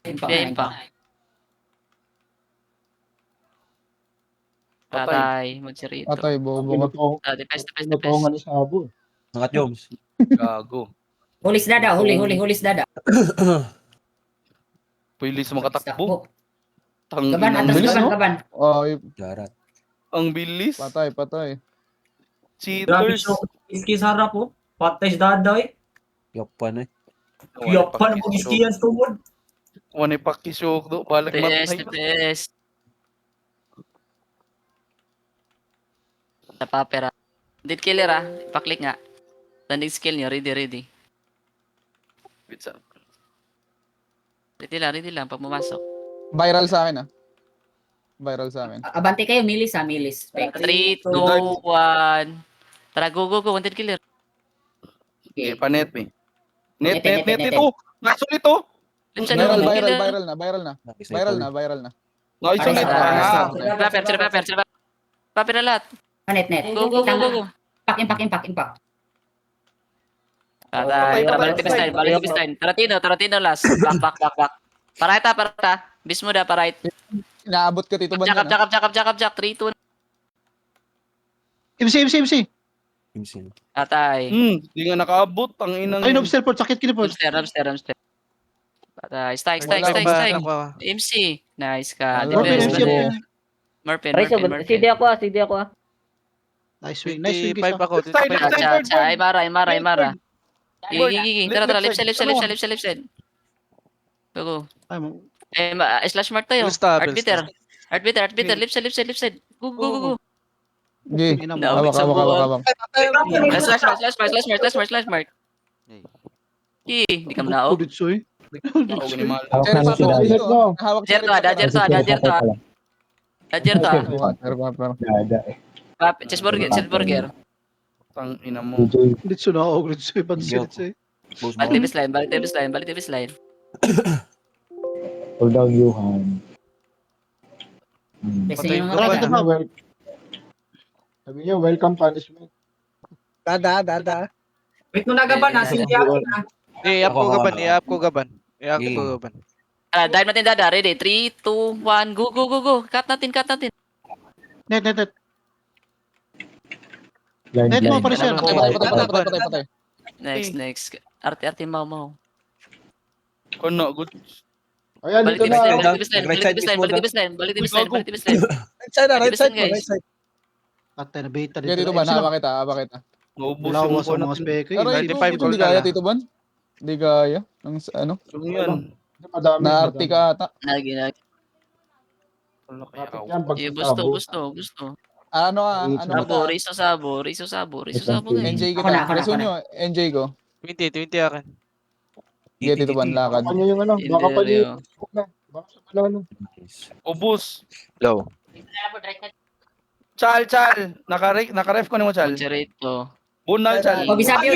Hindi, impact. Patay, magsirito. Patay, bobo ka. Defense. Pinutungan ni Sabo. Mga Joms. Gago. Hulis dada, hulis dada. Pilis makatakbo. Gaban, atas bilis, no? gaban. Ay, Darat. Ang bilis. patay. Cheaters. Iski sa harap po. Patay si Dada eh. Yapan eh. Yapan mo iskiyan sa tumod. Wani pakisok do. Balik matay. TPS. Sa papera. Dead killer Paklik nga. Landing skill nyo. Ready. Ready lang. Pag pumasok. Viral sa akin Viral sa akin. Abante kayo, milis ha, milis. 3, 2, 1. Tara, go. Wanted killer. Okay. Panet eh. Net Net. ito. Naso nito. Viral na. Naso nito. Sila paper na lahat. Net. Go. Impact. Patay. Tara, balik tipis line. Taratino last. Back. Parata. Bis mo da, parait. Inaabot ka Tito Ban. Jack. 3, 2. MC. Imsin. Patay. Di nga nakaabot. Ang inang. Ay, observe po, sakit kini po. Ramster. Patay. Strike. MC. Nice ka. Hello, Defense. MC. Murphy. CD ako ah. Nice wing guys. Ay, Mara. Gigi. Tara, left side. Go. Ay, mo. Slash mark tayo. Arbiter. Left side. Go. Sige. Ina mo. Hawak. Slash mark. Hindi ka muna Kudit soy. Hawak Dajerto. Pero. Chessburger. Tang ina mo. Kudit so na ako, kudit soy. Pansit soy. Balik tipis line. Hold down, Johan. Kasi yung Tara, mga tara. Sabi niya, welcome punishment. Dada. Wait mo na gaban ha. Hindi ako na. I-up ko gaban. Dive natin dada. Ready? 3, 2, 1. Go. Cut natin. Net. Net mo pa rin siya. Patay. Next. Arte mau. Kono, good. Ayan, Balik dito na. tipis line. Right side. Patay na beta Sige, dito. Tito Ban, hawak kita. Naubos Wala yung ko sa mga speke. Pero ito, hindi kaya, Tito Ban. Hindi kaya. Ang ano, Yan. Madami. na-arte ka ata. Nagi. Wala kaya ako. Yan, pag Gusto. Ano Sabo. Riso sabo. NJ kita. Ako na. Reso nyo, NJ ko. 20 akin. Sige, Tito Ban, lakad. Baka niyo yung ano. Baka pa niyo. Baka sa pala ano. Ubos. Low. Chal. Nakaref ko ni mo, Chal. Chirito. Bunal, Chal. Obisabi.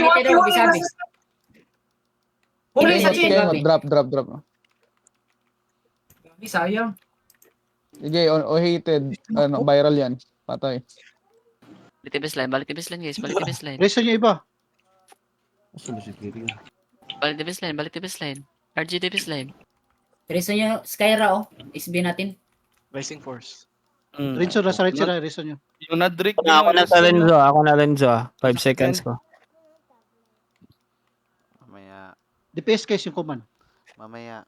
Huli sa Sige, chick. Drop. Sayang. Sige, hated. Ano, viral yan. Patay. Balik tipis line guys. Reso nyo iba. Balik tipis line. RG tipis line. Reso nyo, Skyra SB natin. Rising Force. Reso na sa right sila. Reso nyo. Yung nadrick. Ako na Lenzo. 5 seconds ko. Mamaya. DPS guys yung command. Mga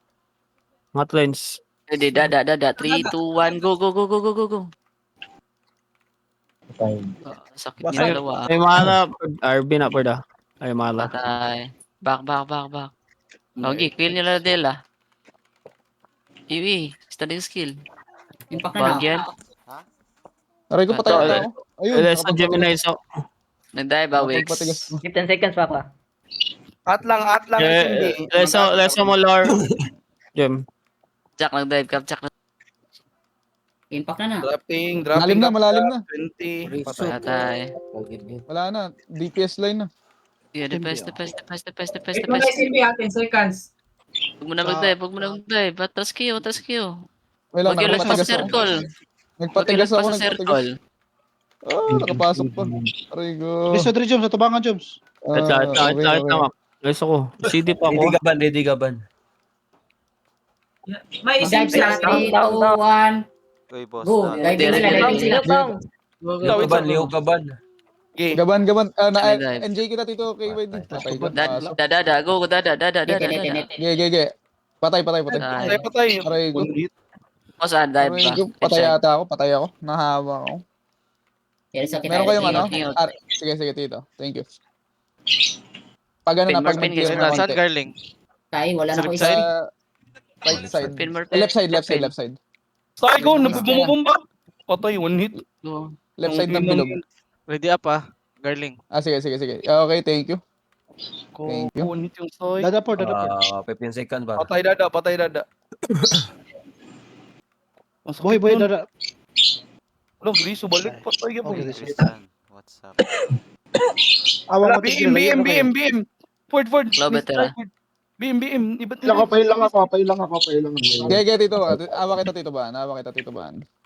lens. Ready, dada. 3, 2, 1. Go. Sakit Ay, niya dalawa. Ay, mala. RB na po da. Ay, mala. Patay. Back. Okay, kill nyo na Dela. Iwi, studying skill. Impact na Bag yan. Aray ko, patay ata ako. Ayun, Leso, Gemini, so. Nag-dive ba, Wix? nakapagpatigas. 15 seconds pa pa. At lang, hindi. Leso mo, Lord. Gem. Jack, nag-dive ka. Jack, Impact na na. Dropping. Malalim na. 20. patay. Wala na. DPS line na. Yeah, the best. Wait mo na SLB ha, 10 seconds. Huwag mo na mag-dive. Atras kayo. Wala, Huwag kayo lang sa nakapatigas ako. circle. Nagpatigas ako, Sa circle. Nakapasok pa. Aray ko. Guys, Adri Joms, natabangan Joms. Ito, Leso ko. CD pa ako. Ready gaban. May Dive SLB sila. ha. 3, 2, 1. Go. Diving sila. Liho gaban. Gaban. Dive. NJ kita dito kay Wade. Patay ko. Dada. Go. Dada. Net. Ge. Patay. Patay. Aray ko. O saan, dive Aray ba? ko. Patay ako. Nahawa ako. Meron kayong ano? Ingot. Sige, tito. Thank you. Pag ano na, pag Pin, nag-clear na Saan, konti. Garling? Tayo, wala na ko Sa isa. Right side. Pin more Left side. Sorry ko, bumubumba. Patay, 1 hit. Go. Left side ng bilog. Ready up Garling. Sige. Okay, thank you. Thank you. 1 hit yung soy. Dada po. 15 seconds ba? Patay dada. Boy, dada. Wala, Griso, balik. Patay ka po. What's up? Awang Wala, BM. Ford. Low better, BM. Iba't Pahilang ako. Ge, tito. Awa kita, tito ba?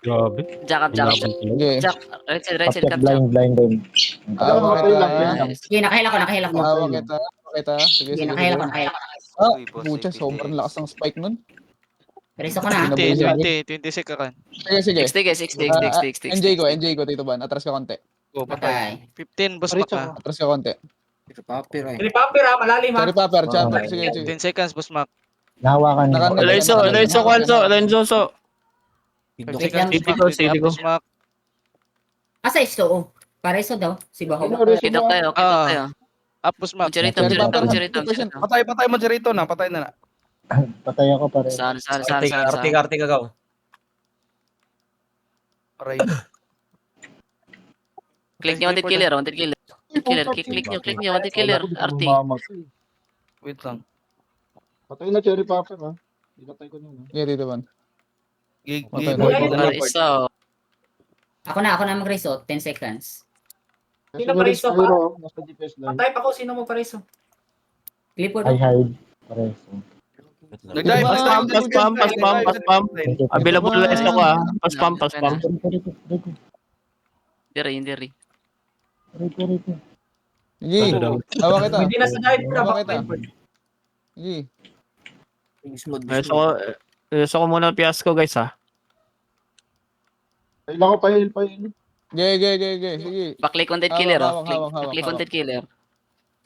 Grabe. Jack up. Ge. Jack, right side, cut Jack. Awa kita. Sige, nakahila ko. Awa kita. Sige. Sige, nakahila ko. Pucha, sobrang lakas ng spike nun. Reso ko na. 20 sec ka kan. Sige. 60. NJ ko, tito ba? Atras ka konti. Patay. 15, boss Richo. Mac. Atras ka konti. Repapper ha, malalim ha. Sorry, Paper. Chopper. Sige. 10 seconds, boss Mac. Leso, so. Wait lang. CD ko. Boss Mac. Asa isto? Pareso daw. Si Baho. Kita tayo. Up, boss Mac. Charito. Patay mo Jerito na. Patay na. Saan. Arti kagaw. Aray. Click nyo, wanted killer. Click nyo, wanted killer. RT. Wait lang. Patay na cherry popper ha. Pinatay ko na. Sige, tito ba? Gig. Pareso. Ako na mag-reso. 10 seconds. Sino pareso pa? Nasa defense line. Patay pa ko, sino mo pareso? Clipboard. Nag-dive. Paspam. Available Leso ko Paspam. Diri. Sige. Awa kita. Hindi na sa dive na. Awa kita. Sige. Leso ko muna fiasco, guys, ha. Kailangan ko pahil. Ge. Sige. Backlick wanted killer. Hawak. Backlick wanted killer.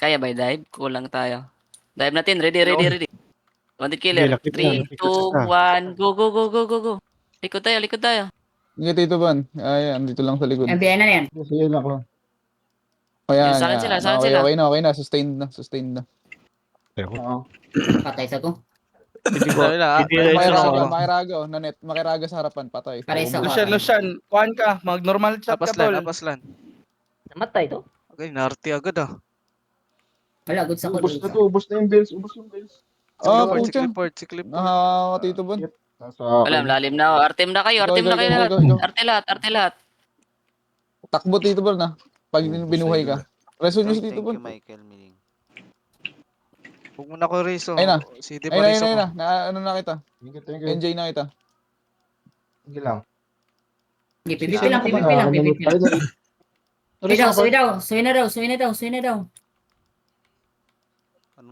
Kaya ba dive? Kulang tayo. Dive natin. Ready. Wanted killer. 3, 2, 1. Go. Likod tayo. Sige, tito ban. Ayan, dito lang sa likod. MBI na yan. Sige lang ako. Ayan. Sa akin sila. Okay na. Sustained na. Oo. Patay sa ko. Makiraga, nanet. Makiraga sa harapan, patay. Pareso. Lucian, kuhan ka. Mag-normal chat ka, tol. Apaslan. Namatay to. Okay, narti agad Wala, good sa ko. Ubus na yung bills. Si Pucha. Clifford. Nahawa, tito ban. Alam, lalim na. Artem na kayo lahat. Go. Arte lahat. Takbo, tito ban, na. Pag binuhay ka. Reso nyo si tito ban. Huwag mo na ko Riso. Oh, Ayun na. CD pa Riso Ayun ko. na. Ano na kita? Thank you. NJ na kita. Sige lang. PVP lang. Suwi na daw.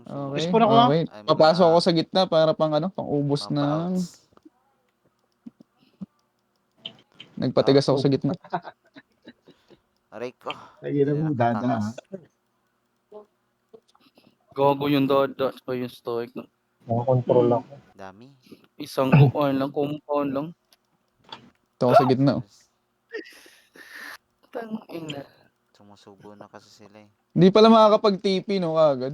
Okay. Respawn ako, Okay. Papasok ako sa gitna para pang ubos ng... Nagpatigas ako sa gitna. Aray ko. Lagi na mo, dada ha. Gago yung dada. So yung stoic. Nakakontrol ako. Dami. Isang kuhan lang, compound lang. Ito ako sa gitna. Tangina. Sumusubo na kasi sila eh. Hindi pala makakapag-TP, no, kagad.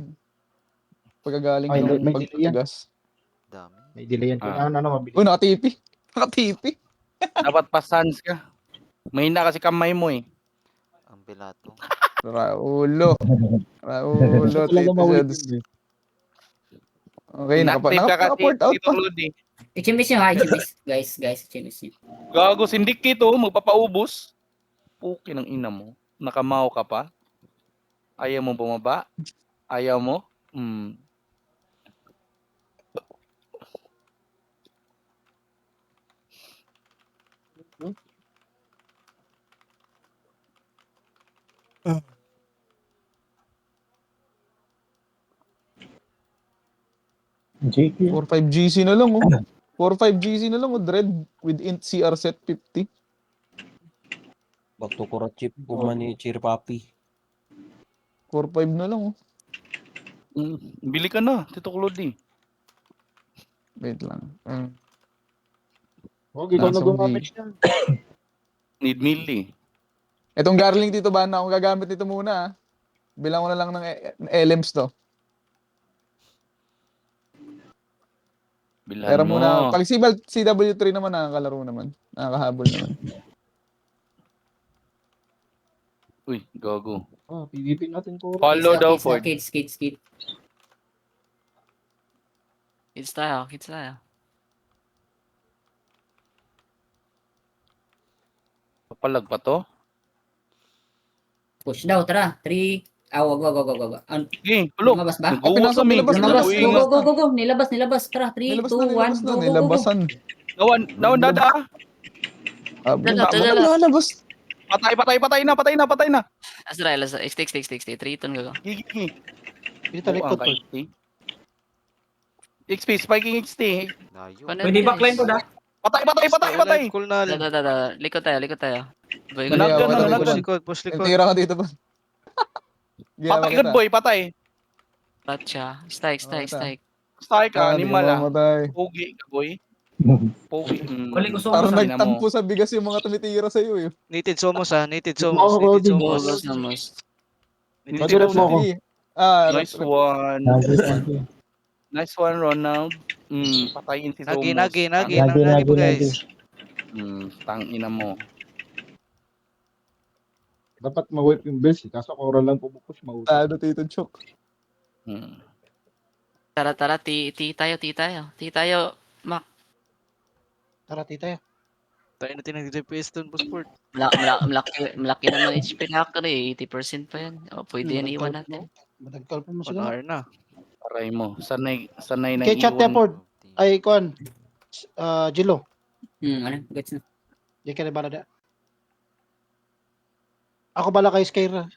Pagkagaling Ay, ng may delay yan. pagtigas. Dami. May delay yan. Kailangan mabilis. Oh, nakatipi. Nakatipi. Dapat pa-sans ka. Mahina kasi kamay mo eh. Ang bilato. Raulo. Raulo, Gusto talaga Tito ma-whip Seds. yun, eh. Okay, Inactive ka kasi, naka-port out Tito pa. Lodi. I-chimis nyo ha, i-chimis. Guys, i-chimis nyo. Gago, sindikit oh, magpapaubos. Puki ng ina mo. Nakamaw ka pa. Ayaw mo bumaba? Ayaw mo? JQ. 4-5 GC na lang, oh. 4-5 GC na lang, oh. Dread with int CR set 50. Bakto ko chip kumani Chirpapi. 4-5 na lang, oh. Bili ka na, Tito Lodi. Wait lang. Huwag, ikaw na Nasa gumamit yan. Need milli. Itong Garling dito ba na akong gagamit nito muna, ah. Bilang ko na lang ng LMs to. Bilhan Pero mo. muna, pag CW3 naman, nakakalaro naman. Nakakahabol naman. Uy, gago. PvP natin po. Follow daw, Ford. Kids. Kids tayo, kids tayo. Papalag pa to? Push daw, tara. 3. Wag. Sige, pulo. Lumabas ba? Nag-uwa Pinasok, kami. nilabas, Lumabas. Nag-uingat. Go. Nilabas. Tara, 3, 2, 1. Go. Nilabasan. Nawan, dada. Lalabas. Patay na. Azrael, stick. 3 ton gago. Gigi. Dito likod ko. XP, spiking XT. Layo. Pwede backline ko da. Patay. Cool na. Likod tayo. Boy, Nanagdan na, Wala, nanagdan. Push likod. Tira ka dito pa. Ginawa Patay good boy, patay. Ratcha. Strike. Strike ka, animal ah. Matay. Pogi ka boy. Pogi. Wali ko Parang sumos. nagtampo sa bigas yung mga tumitira sa'yo, eh. Nated Somos ha. Nated Ako, Somos. Nated Cody. Somos. Somos. Pag-rep mo ako. Nice one. Nice one, Ronald. Patayin si Somos. Nagi pa guys. Tangina mo. Dapat ma-whip yung bills, eh. Kaso Coral lang pupupush, mausap. Tado, Tito Chok. Tara, ti tayo. Mac. Tara, tita. Tayo natin nag-DPS doon, Boss Ford. Malaki naman HP hacker eh. 80% pa yan. Pwede yan iwan natin. Madagkal pa mo 1 sila. hour na. Aray mo. Sanay na Kay chat Tepord. Ay, kuan. Jilo. Ano? Gets na. Di ka na bala da. Ako bala kay Skyra.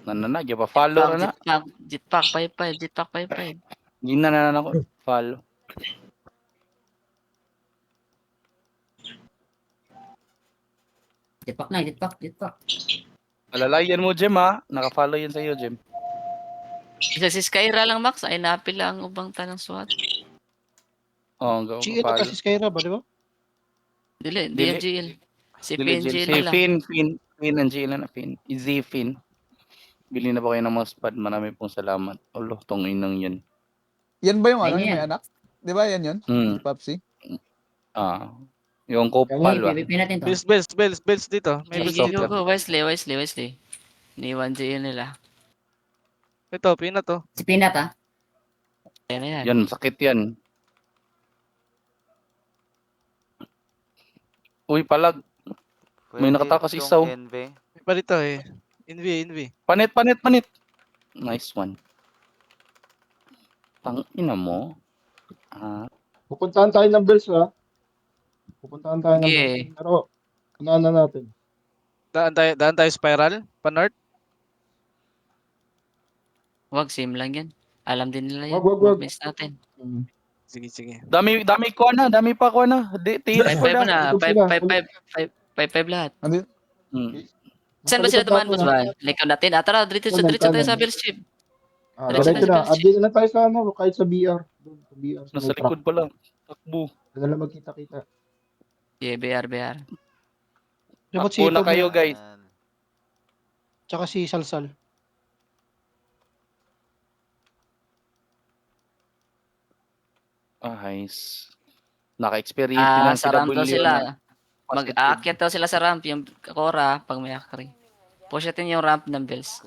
Nananag, pa follow na. Jetpack 5-5. Hindi na ako. Follow. Jetpack. Alalayan mo, Jem ha. Naka-follow yan sa'yo, Jem. Isa si Skyra lang, Max. Ay, napila ang ubang tanang SWAT. Oo, go. Si ito kasi Skyra ba, di ba? Dili, Dili. GL. Si Si PNGL lang. Fin ang GL na Fin. Easy Fin. Bili na ba kayo ng mousepad? Marami pong salamat. Olo, tong inang yan. Yan ba yung ano, Ayun yung yan. may anak? Di ba yan yun? Si Papsi? Yung kopal ba? PvP natin to. Bells dito. May bells dito. Go. Wesley. Ni 1 GL nila. Ito, pina to. Si Pinat ha. Ayan na yan. Yan, sakit yan. Uy, palag. May nakatakas isaw. NV. May pa dito eh. Envy. Panit. Nice one. Tangina mo. Pupuntahan tayo ng bills, ha? Pupuntahan tayo ng Okay. bills. Pero, unahan na natin. Daan tayo spiral. Pa-north. Wag, same lang yan. Alam din nila yan. Wag. Miss natin. Sige. Dami ko na. Dami pa ko na. Tiis ko 5-5 na. na. 5-5 lahat. Saan ba sila tumaan, boss ba? Likaw natin. Tara, dito tayo sa Bills Chief. Diretso na. Abdi na tayo sa ano, kahit sa BR. Doon, sa BR. Sa Nasa likod pa lang. Takbo. Doon na lang magkita-kita. Yeah, BR. Dapat si Takbo na Ito, kayo, guys. tsaka si Salsal. Nice. Naka-experience din Ah, ang sa ramp daw PW sila. na basketball. Mag-aakyat daw sila sa ramp, yung Cora, pag may akri. Push natin yung ramp ng Bills.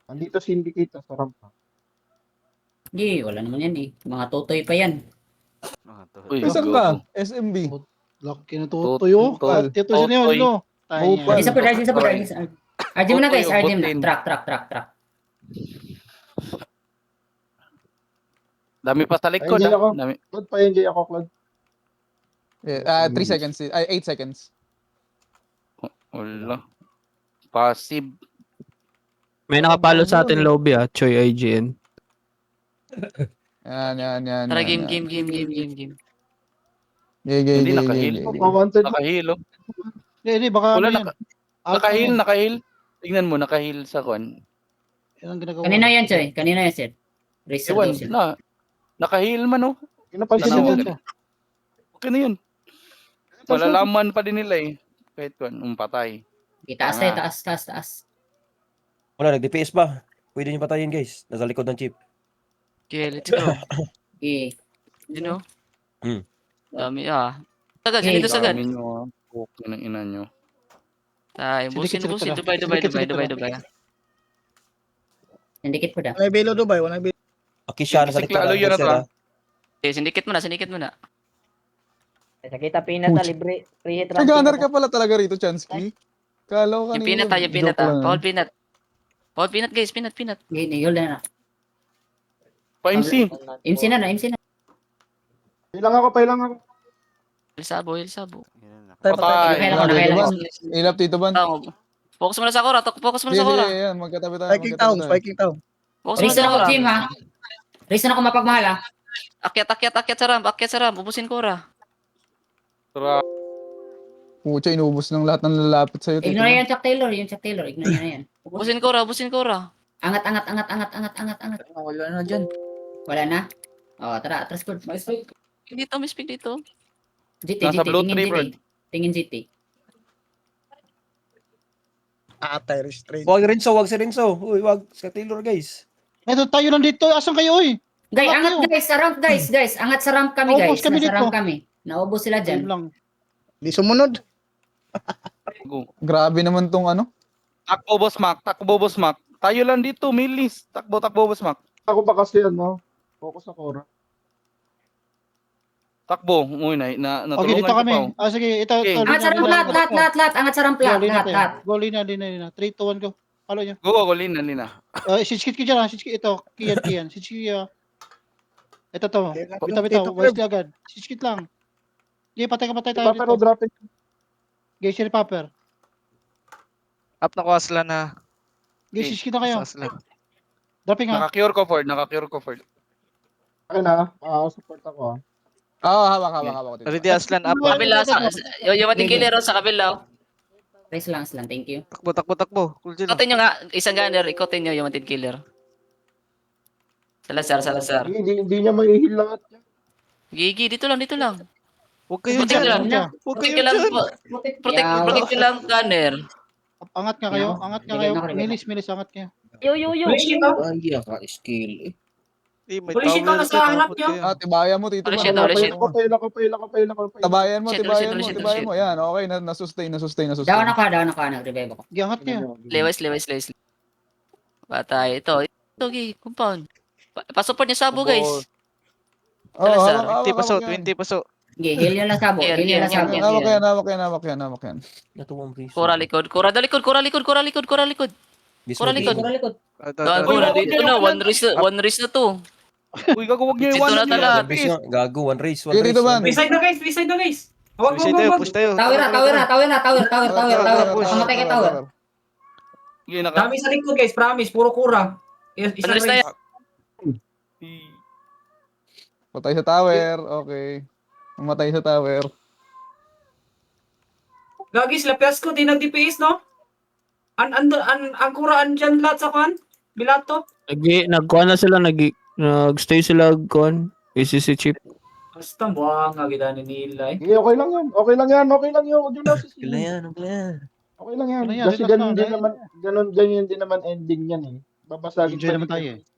Andito syndicate sa rampa. Hindi, wala naman yan eh. Mga totoy pa yan. Ah, to. Uy, Isang go. ka, SMB. Laki na tutuyo. Tol. Ito siya na yun, no? Bupal. Isa po, isa po. RG mo na guys, Totoy, RG mo butin. na. Track. Dami pa sa likod. Ay, hindi ako. Dami. Claude, pa-enjoy ako, Claude. 3 seconds. 8 seconds. Wala. Passive. May nakapalo sa atin lobby Choi IGN. Yan. Tara, yan. game. Hindi nakahil. Wanted. Nakahilo. Hindi, baka Wala, ano yan. Nakahil. Tingnan mo, nakahil sa kwan. Yan ang ginagawa. Kanina yan, Choy. Kanina yan, sir. Racer daw Ewan, siya. nakahil man, oh. Pinapansin Tanaw. mo yan. Okay na yun. Malalaman pa din nila eh. Kahit kwan, patay. Itaas tayo, taas. Wala, nag-DPS ba? Pwede nyo patayin guys. Nasa likod ng chip. Okay, let's go. Okay. You know? Hmm. Dami Sagad, Okay. dito sagad. Dami nyo, ah. Okay ng ina nyo. Tayo, busin. Dubay. Nandikit po da. Wala belo Dubai, wala belo. Aki siya, nasa Basic likod lalo ng yun na to, Racer, ah. Okay, sindikit mo na. Sakita pinat na libre. Free hit Ay, gunner ka pala talaga rito, Chansky. Kala ko Yung kanina. peanut tayo, peanut Joke lang. Paul peanut guys, peanut. Hold na. Pa-MC. MC na. Pailang ako. El Sabo. Patay. Nakailan ako. Ilap, Tito Ban. Focus mo na sa Cora, Sige, yan. Magkatabi tayo. Viking Town. Focus mo na Racer sa ako, Cora. Jim ha. Racer ako mapagmahal ha. Akyat sa ramp, ubusin Cora. Tara. Pucha, inubos ng lahat ng lalapit sa'yo, Tito Ignore Ban. yan, Chuck Taylor. Ignore na yan. Ubusin Cora. Angat. Wala na dyan. Wala na? Oh, tara, atras ko. May speak dito. GT, Nasa blue tingin tree, GT. Tingin GT. Atay, restraint. Wag si Renzo. Uy, wag. Sa Taylor guys. Ito, tayo lang dito. Asan kayo, oy? Guys, Bakit angat yun? guys, sa ramp guys. Angat sa ramp kami Naubos guys. kami Nasa dito. ramp kami. Naubos sila Ayun dyan. lang. Di sumunod. Go. Grabe naman tong ano. Takbo, Boss Mac. Tayo lang dito, Milis. Takbo, Boss Mac. Ako pa kasi focus sa Cora. Takbo. Uy, natulungan Okay, dito ko kami. pa, oh. Sige, ito. Okay. Angat sa ramp lahat. Angat sa ramp lahat. Go, Lina. 3, 2, 1, go. Follow nyo. Go, Lina. Sitskit ka dyan, sitskit. Ito, Kian. Sitskit. Ito to. Bitaw. Tito Wise agad. Sitskit lang. Sige, patay tayo Pero dito. drop it. Geisha Popper. Up na ko Aslan na. Geisha, sitskit na kayo. Aslan. Dropping ha. Naka-cure ko, Ford. Akin na. Support ako. Oo, hawak. Tito. Ready Aslan up. Kabila, yung ating killer sa kabila. Race lang, thank you. Takbo. Cool dyan. Ikotin nyo nga, isang gunner, ikotin nyo yung ating killer. Salazar. Hindi niya mahihil lahat. Gigi, dito lang. Huwag kayo Protect dyan. lang. Huwag Protect kayo lang, dyan. protect lang gunner. Angat nga kayo. Rebel. Milis, angat kayo. Yo. Hindi ka skill. May tower sa harap nyo. Tibayan mo, Tito Ban. Shit. Pail ako. Tabayan mo. Shit. Yan, okay. Na-sustain. Down ako, nag-revive ako. Sige, angat nyo. Lewis. Patay. Ito, Gi, compound. Pasupport niya Sabo, guys. Oo, Salazar. 20 paso. Okay, heal nyo lang sabo. Heal nyo lang sabo. Hawak yan. Natuwang Racer. Cora likod. Cora likod. This Cora one, likod. Ah, Cora dito na. One race na to. Uy, gago, wag niyo Dito iwanan na niyo. talaga. Bis nga, gago, one race. Sige, Tito Ban. Push tayo. Tower na. Pamatay ka tower. Sige, naka. sa likod guys, promise. Puro kura. One race na yan. Patay sa tower. Okay. Umatay sa tower. Gagi sila Piasco, di nag-DPS, no? Ang kuraan dyan lahat sa kwan? Bilato? Nagkuhan na sila, nagstay sila kuhan. ACC chip. Basta buhanga kita ni nila eh. Okay, okay lang yan. Okay lang yan. Okay lang yun. Huwag nyo lang Okay sisihin. lang yan, okay lang yan. Okay lang yan. Okay lang yan, Kasi relax ganun lang, din dahil- naman, ganyan din naman ending yan eh. Babasagin Enjoy pa naman din tayo yan. eh.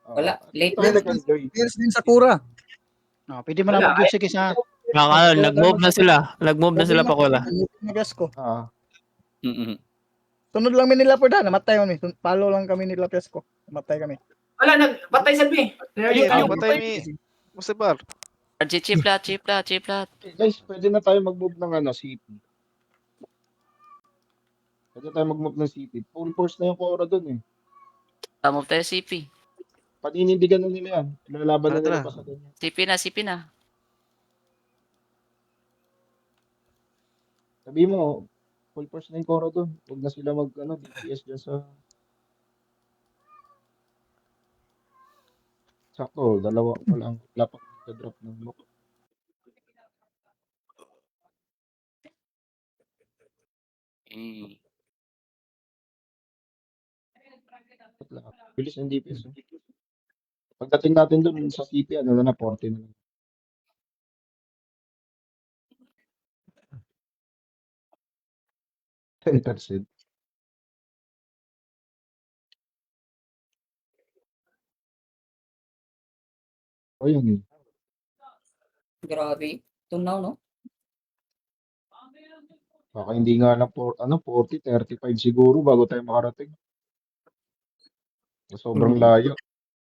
Wala, late Tayo na. nag-enjoy. Here's din Sakura. Pwede mo na Wala, mag-give sige sa Nag-move na sila. Nag-move na sila pa kula. Nagas ko. Ah. Mm-mm. Sunod lang mi nila por da, namatay kami. Follow lang kami nila Pesco. Namatay kami. Wala, patay sa B. Ayun, patay ni Musebar. RG, chip lahat, chip lahat, chip lahat. Guys, pwede na tayo mag-move ng CP. Pwede tayo mag-move ng CP. Full force na yung Cora dun eh. Move tayo CP. Paninindigan na nila yan. Lalaban na nila Tara. pa sa ganyan. CP na. Sabi mo, full force na yung Cora dun. Huwag na sila DPS dyan sa... Sakto, dalawa pa lang. Lapak sa drop ng book. Bilis ng DPS. Pagdating natin dun sa CP, 40 na lang. %. O yun eh. Grabe. Tunaw, no? Baka hindi nga lang 40, 35 siguro bago tayo makarating. Sobrang layo.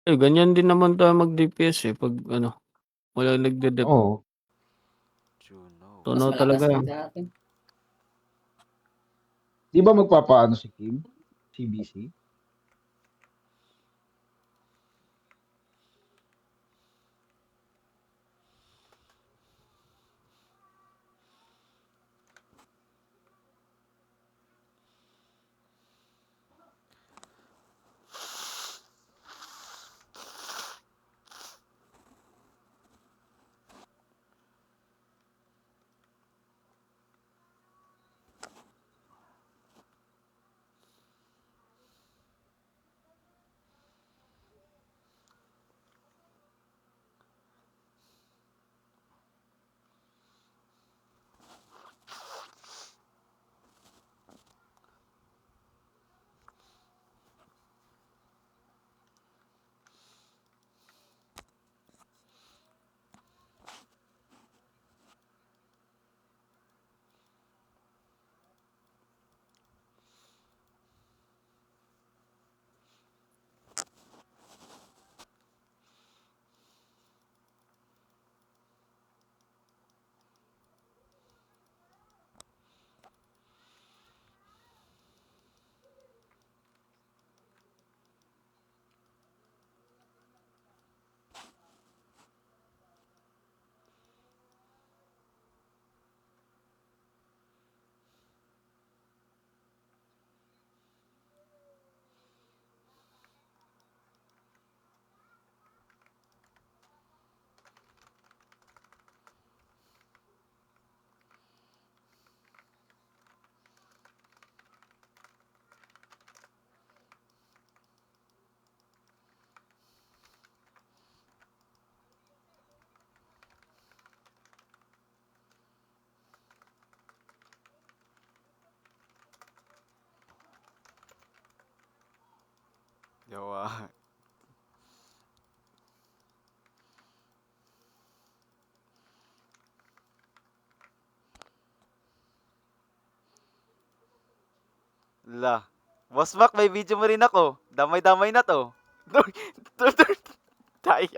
Ganyan din naman tayo mag-DPS eh. Pag wala nagdedep. Oo. Mas Tunaw malakas talaga. din sa atin. Di ba magpapaano si Kim? CBC? Yawa. La. Boss Mac, may video mo rin ako. Damay-damay na to. Tay.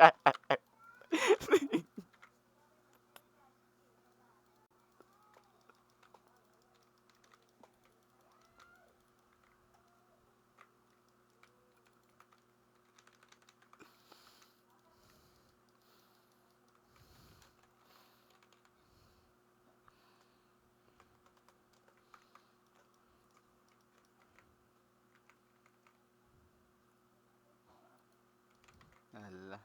Ala.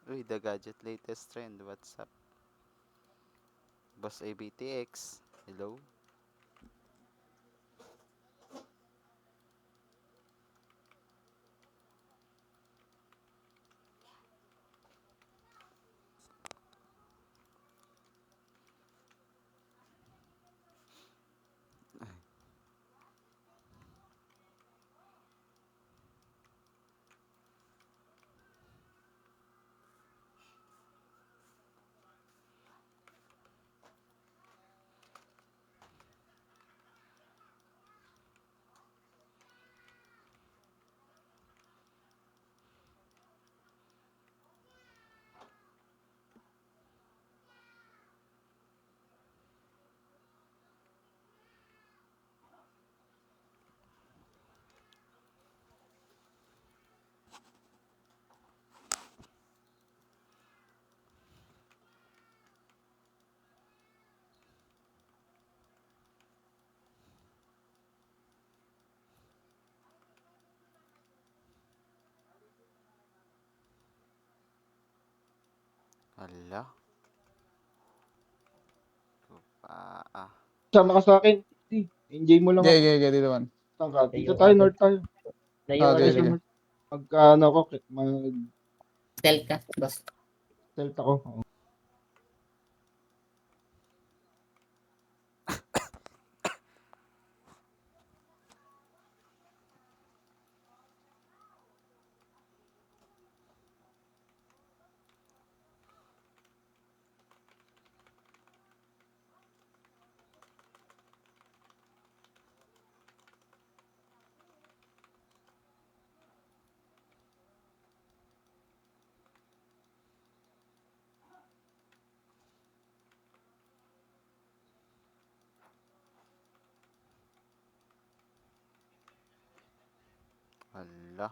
Uy, the gadget latest trend. What's up? Boss ABTX. Hello. Hala. Ah. Sama ka sa akin. Enjoy mo lang Okay, ako. okay, okay, dito man. Saan ka? Dito tayo, north tayo. Layo Okay, Tayo ano. sa sige. north. Ako, mag-stealth Stealth ka, boss. ako. Oo. Hala.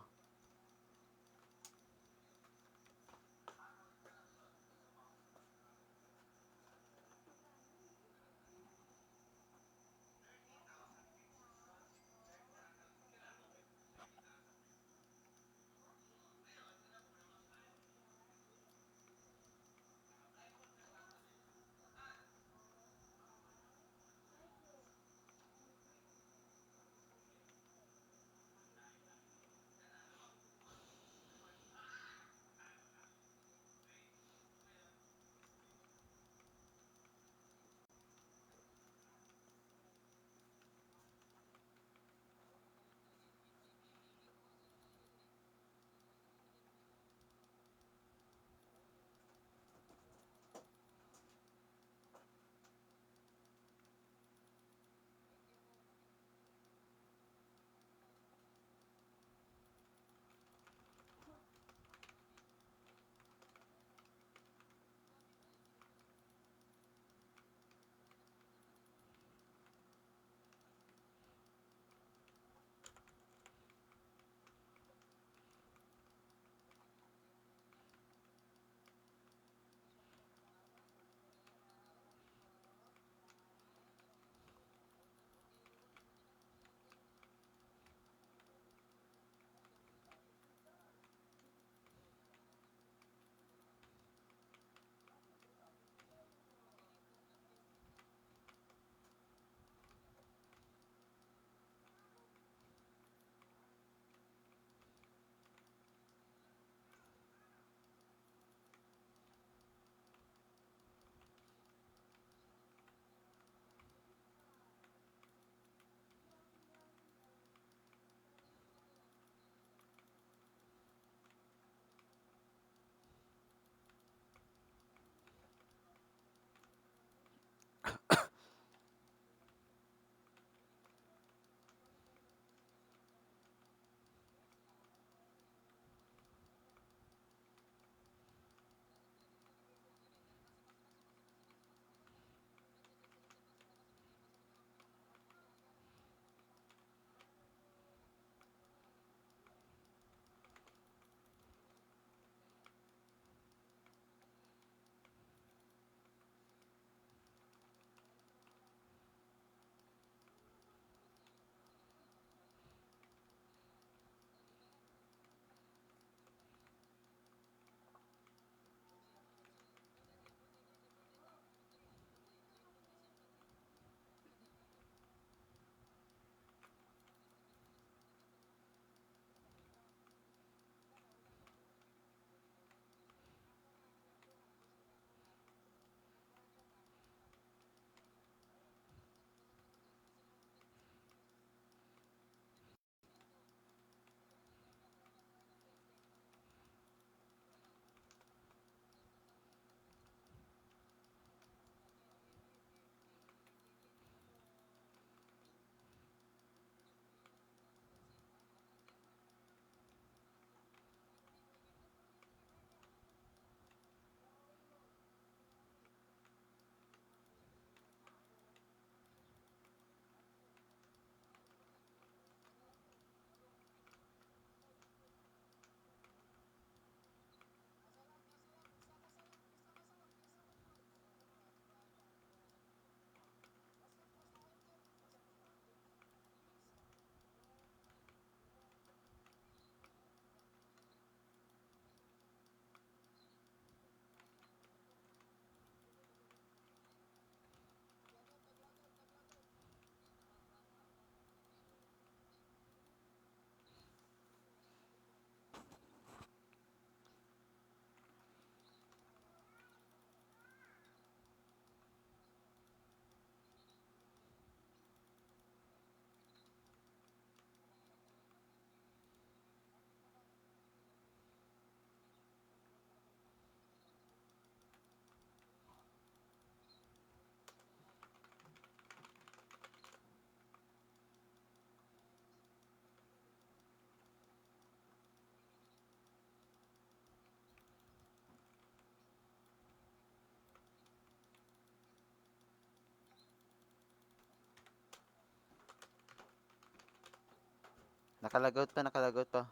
Nakalagot pa, nakalagot pa.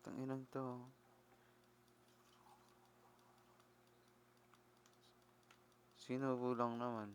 Tanginang to. Sinubo lang naman.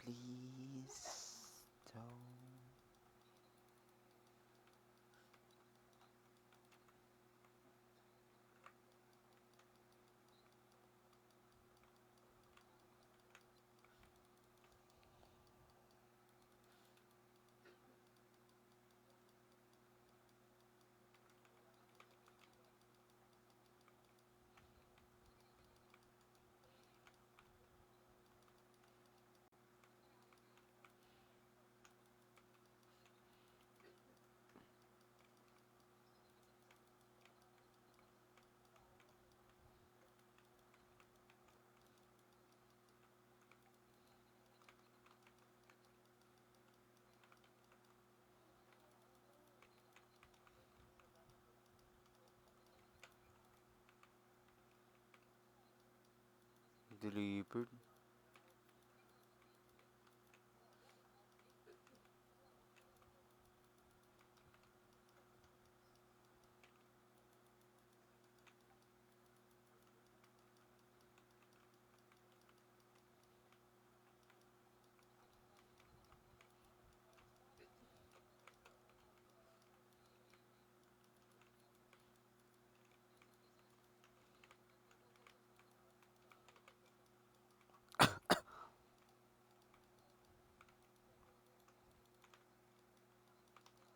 Please don't. Delivered.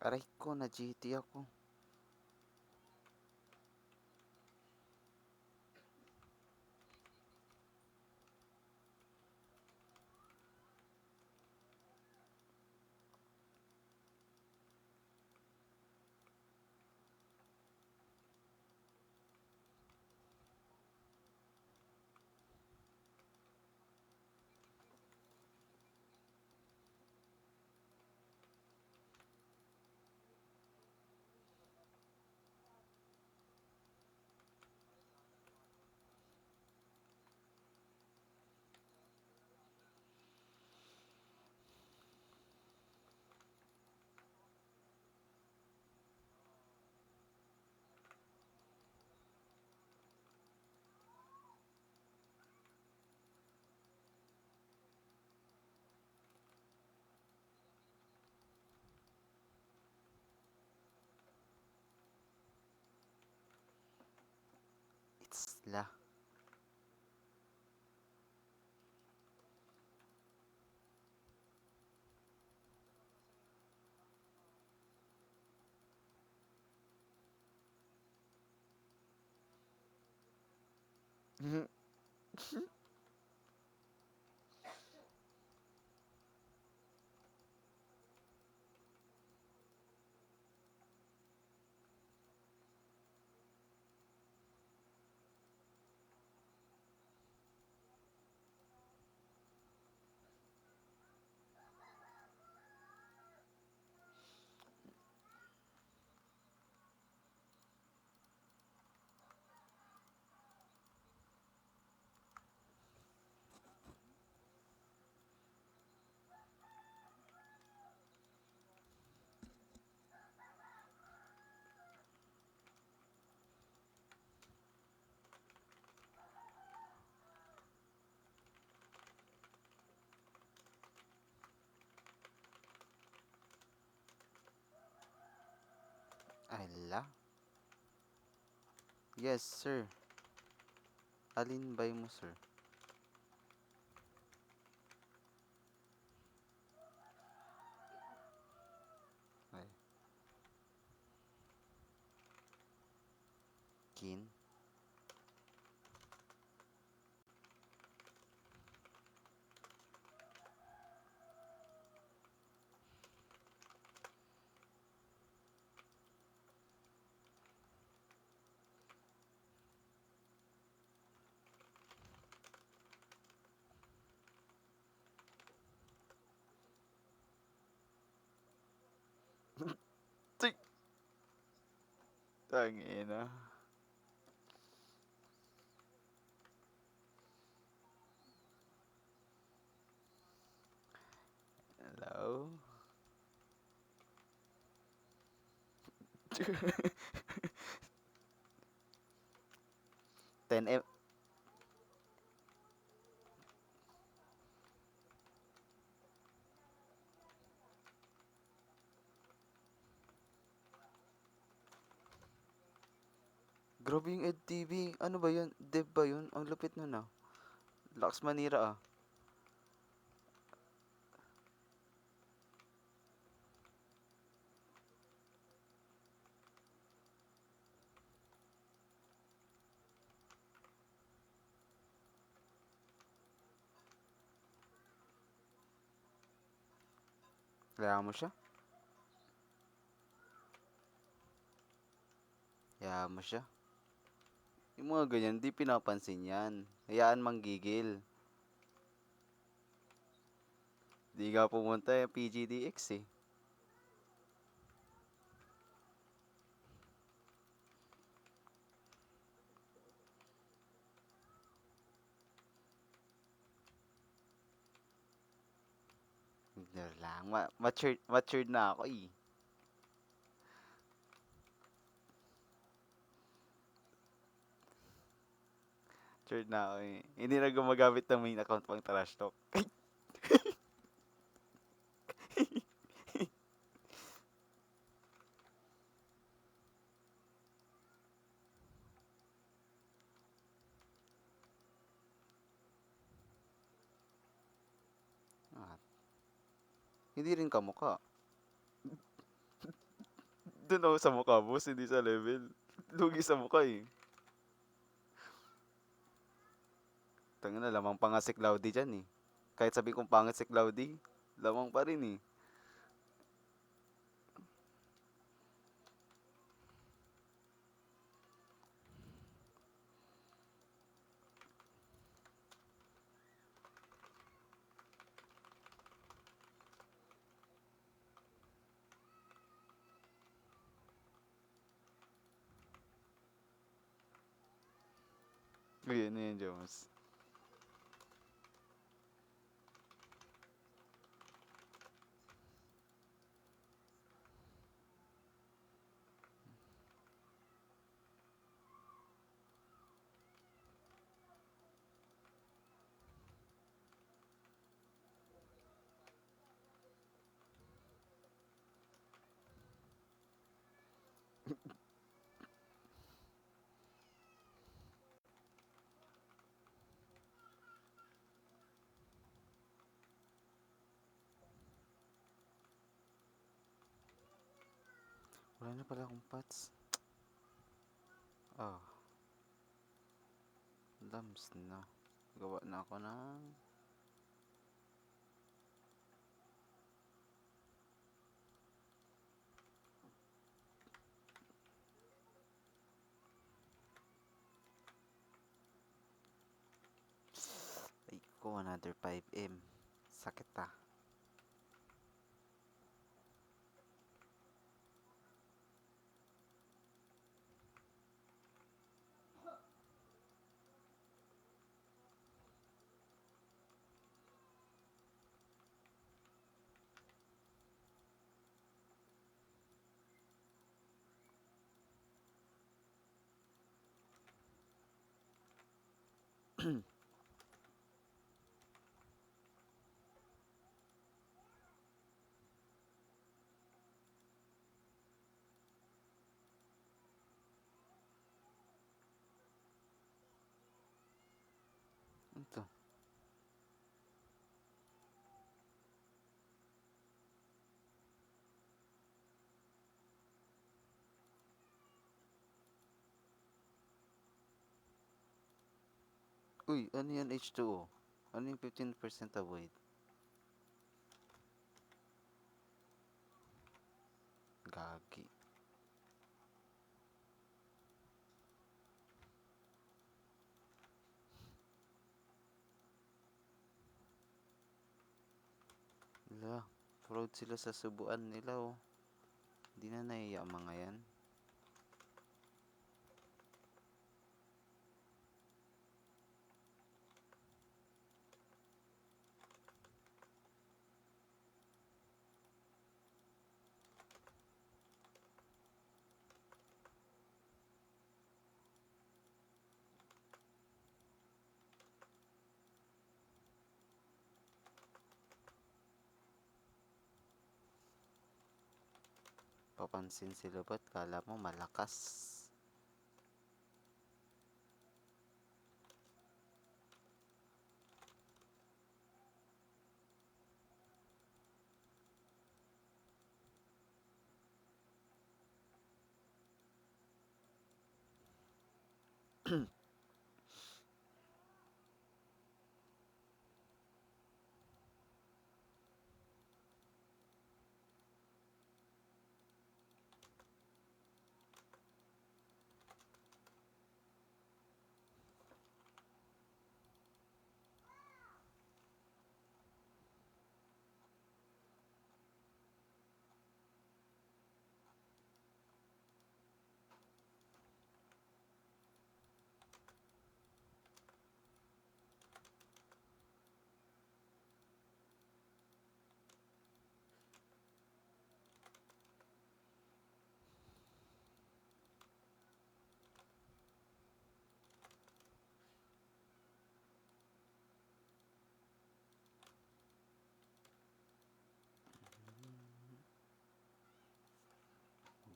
Aray ko, na-GT ako. It's la. Ala. Yes, sir. Alin ba mo, sir? Ay. Kin. Tangina. Hello? 10M. Grabe yung EdTV. Ano ba yun? Dev ba yun? Ang lupit nun ah. Lakas manira ah. Kaya mo siya? Kaya mo siya? Yung mga ganyan, di pinapansin yan. Hayaan manggigil. Di nga pumunta yung PGDX eh. Hindi lang. Matured na ako eh. Matured na ako eh. Hindi na gumagamit ng main account pang trash talk. Ah, hindi rin kamukha. Doon ako sa mukha, boss, hindi sa level. Lugi sa mukha eh. Tangin na, lamang pa nga si Cloudy dyan eh. Kahit sabi kong pangit si Cloudy, lamang pa rin eh. Ayun na yun, Jones. Wala na pala akong pots. Ah. Dams na. Gawa na ako ng... Ay ko, another 5M. Sakit ah. Uy, ano yan H2O? Ano yung 15% avoid? Gagi. Wala. Fraud sila sa subuan nila oh. Hindi na nahiya ang mga yan. Papansin sila ba't kala mo malakas?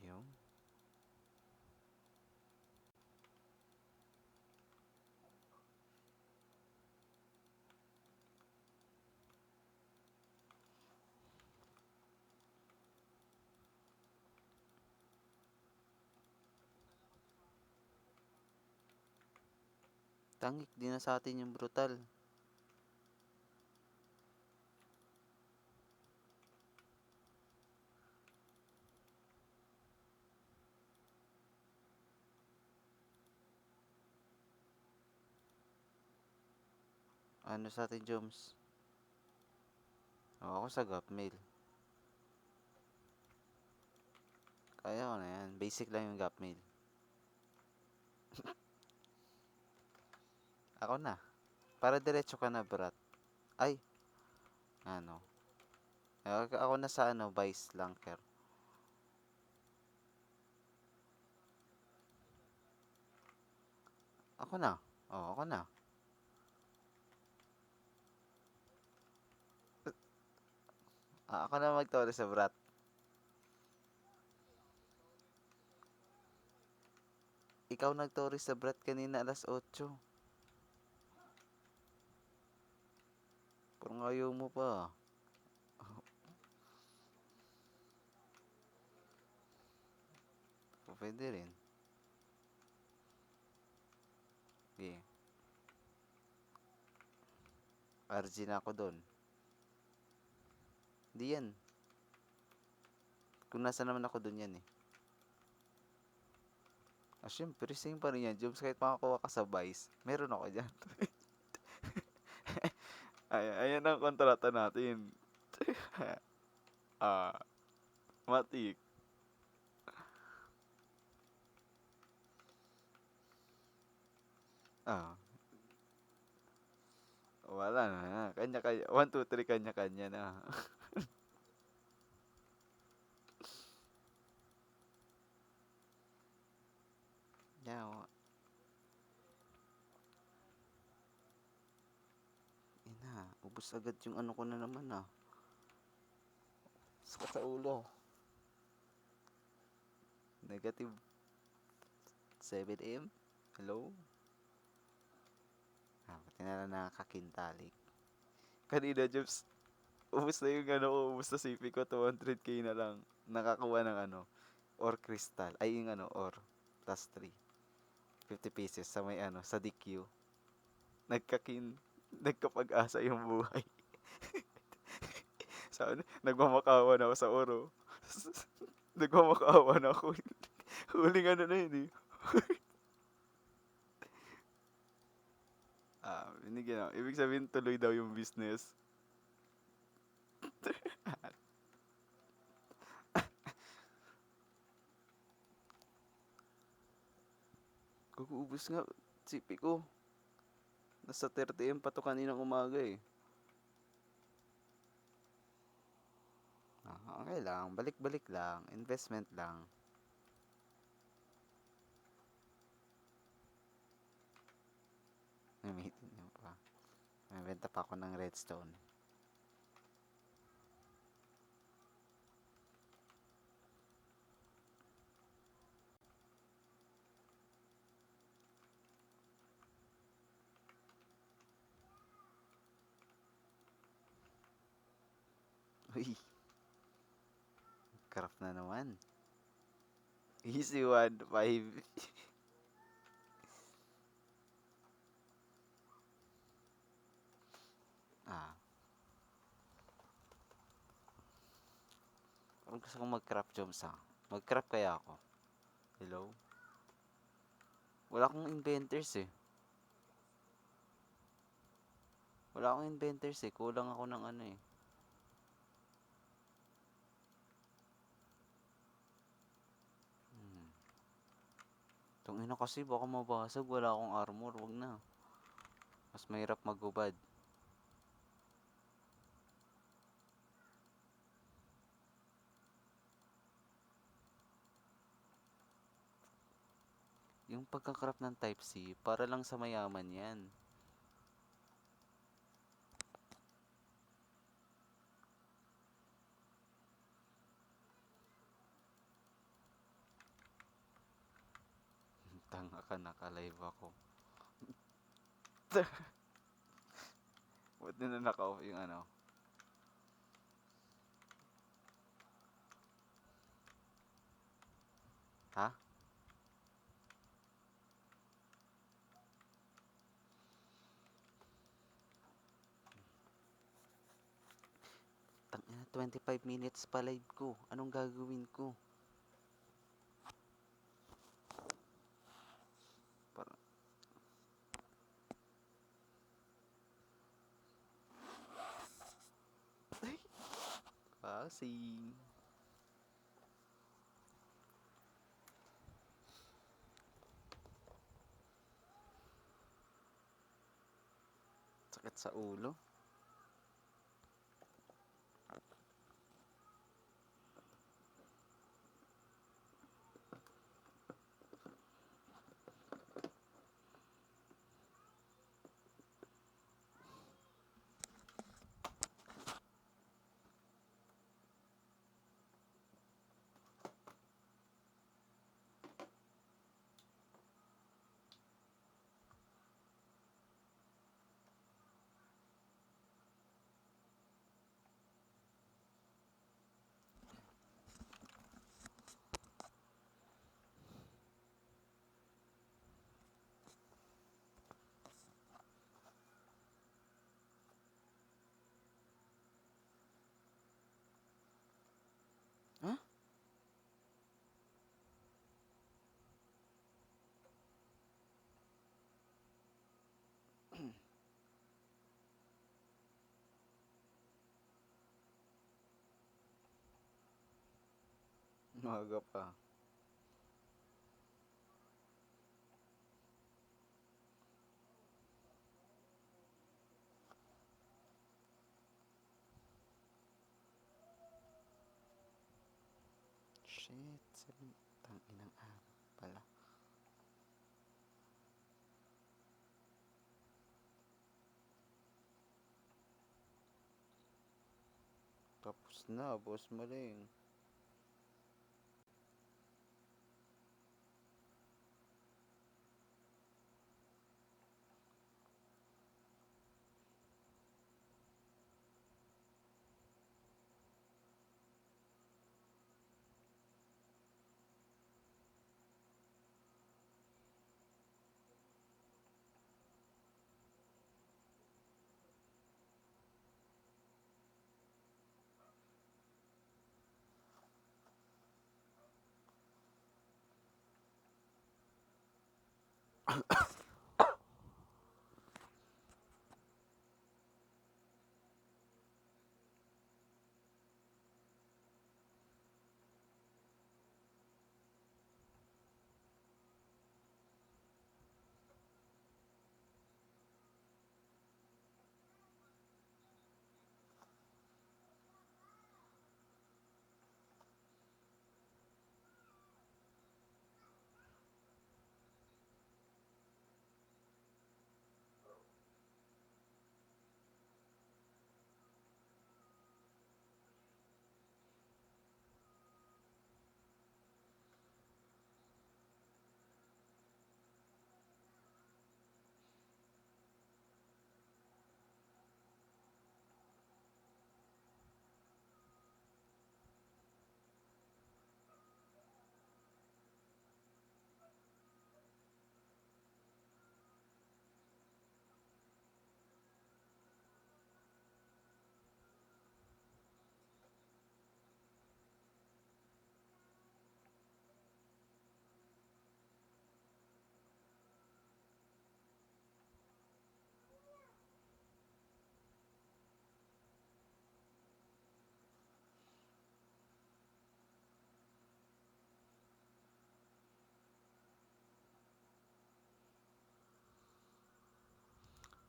Yung tangik din na sa atin yung brutal. Ano sa atin, Joms? Ako sa Gapmail. Kaya ko na yan. Basic lang yung Gapmail. Ako na. Para diretso ka na, brat. Ay. Ano. Ako na sa Vice Lanker. Ako na. Ako na. Ako na magtore sa brat. Ikaw nagtore sa brat kanina alas 8. Parang ayaw mo pa. Pwede rin. Okay. RG na ako doon. Di yan. Kung nasa naman ako doon yan eh. Syempre, same pa rin yan. Jobs, kahit makakuha ka sa Vice, meron ako dyan. Ayan ang kontrata natin. Matik. Wala na. Kanya-kanya. 1, 2, 3, kanya-kanya na. Yawa. Ubus agad yung ano ko na naman Sakit sa ulo. Negative 7M. Hello? Pati na lang nakakintalik. Kanina, Jobs, ubus na yung ubus na CP ko, 200k na lang. Nakakuha ng ore crystal. Ay, yung ore. Plus 3. 50 pieces sa may sa DQ. nagkapag-asa yung buhay. Nagmamakawan ako sa oro. Nagmamakawan ako. Huling ano na yun eh. Binigyan ako. Ibig sabihin tuloy daw yung business. Kukuubos nga. Sipi ko. Nasa 30M pa to kaninang umaga eh. Okay lang. Balik-balik lang. Investment lang. Gamitin niyo pa. May benta pa ako ng redstone. Uy. Craft na naman. Easy 1.5. Parang gusto kong mag-craft jobs Mag-craft kaya ako. Hello? Wala akong inventors eh. Kulang ako ng ano eh. Tungina kasi baka mabasag. Wala akong armor. Wag na. Mas mahirap maghubad. Yung pagka-craft ng type C, para lang sa mayaman yan. Tanga ka, naka-live ako. Ba't na naka-off yung ano? Ha? Tangina, 25 minutes pa live ko. Anong gagawin ko? Passing. Sakit sa ulo. Huh? Maaga pa. Shit, tanginang araw pala. Tapos na, boss maling.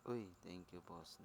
Uy, thank you, boss.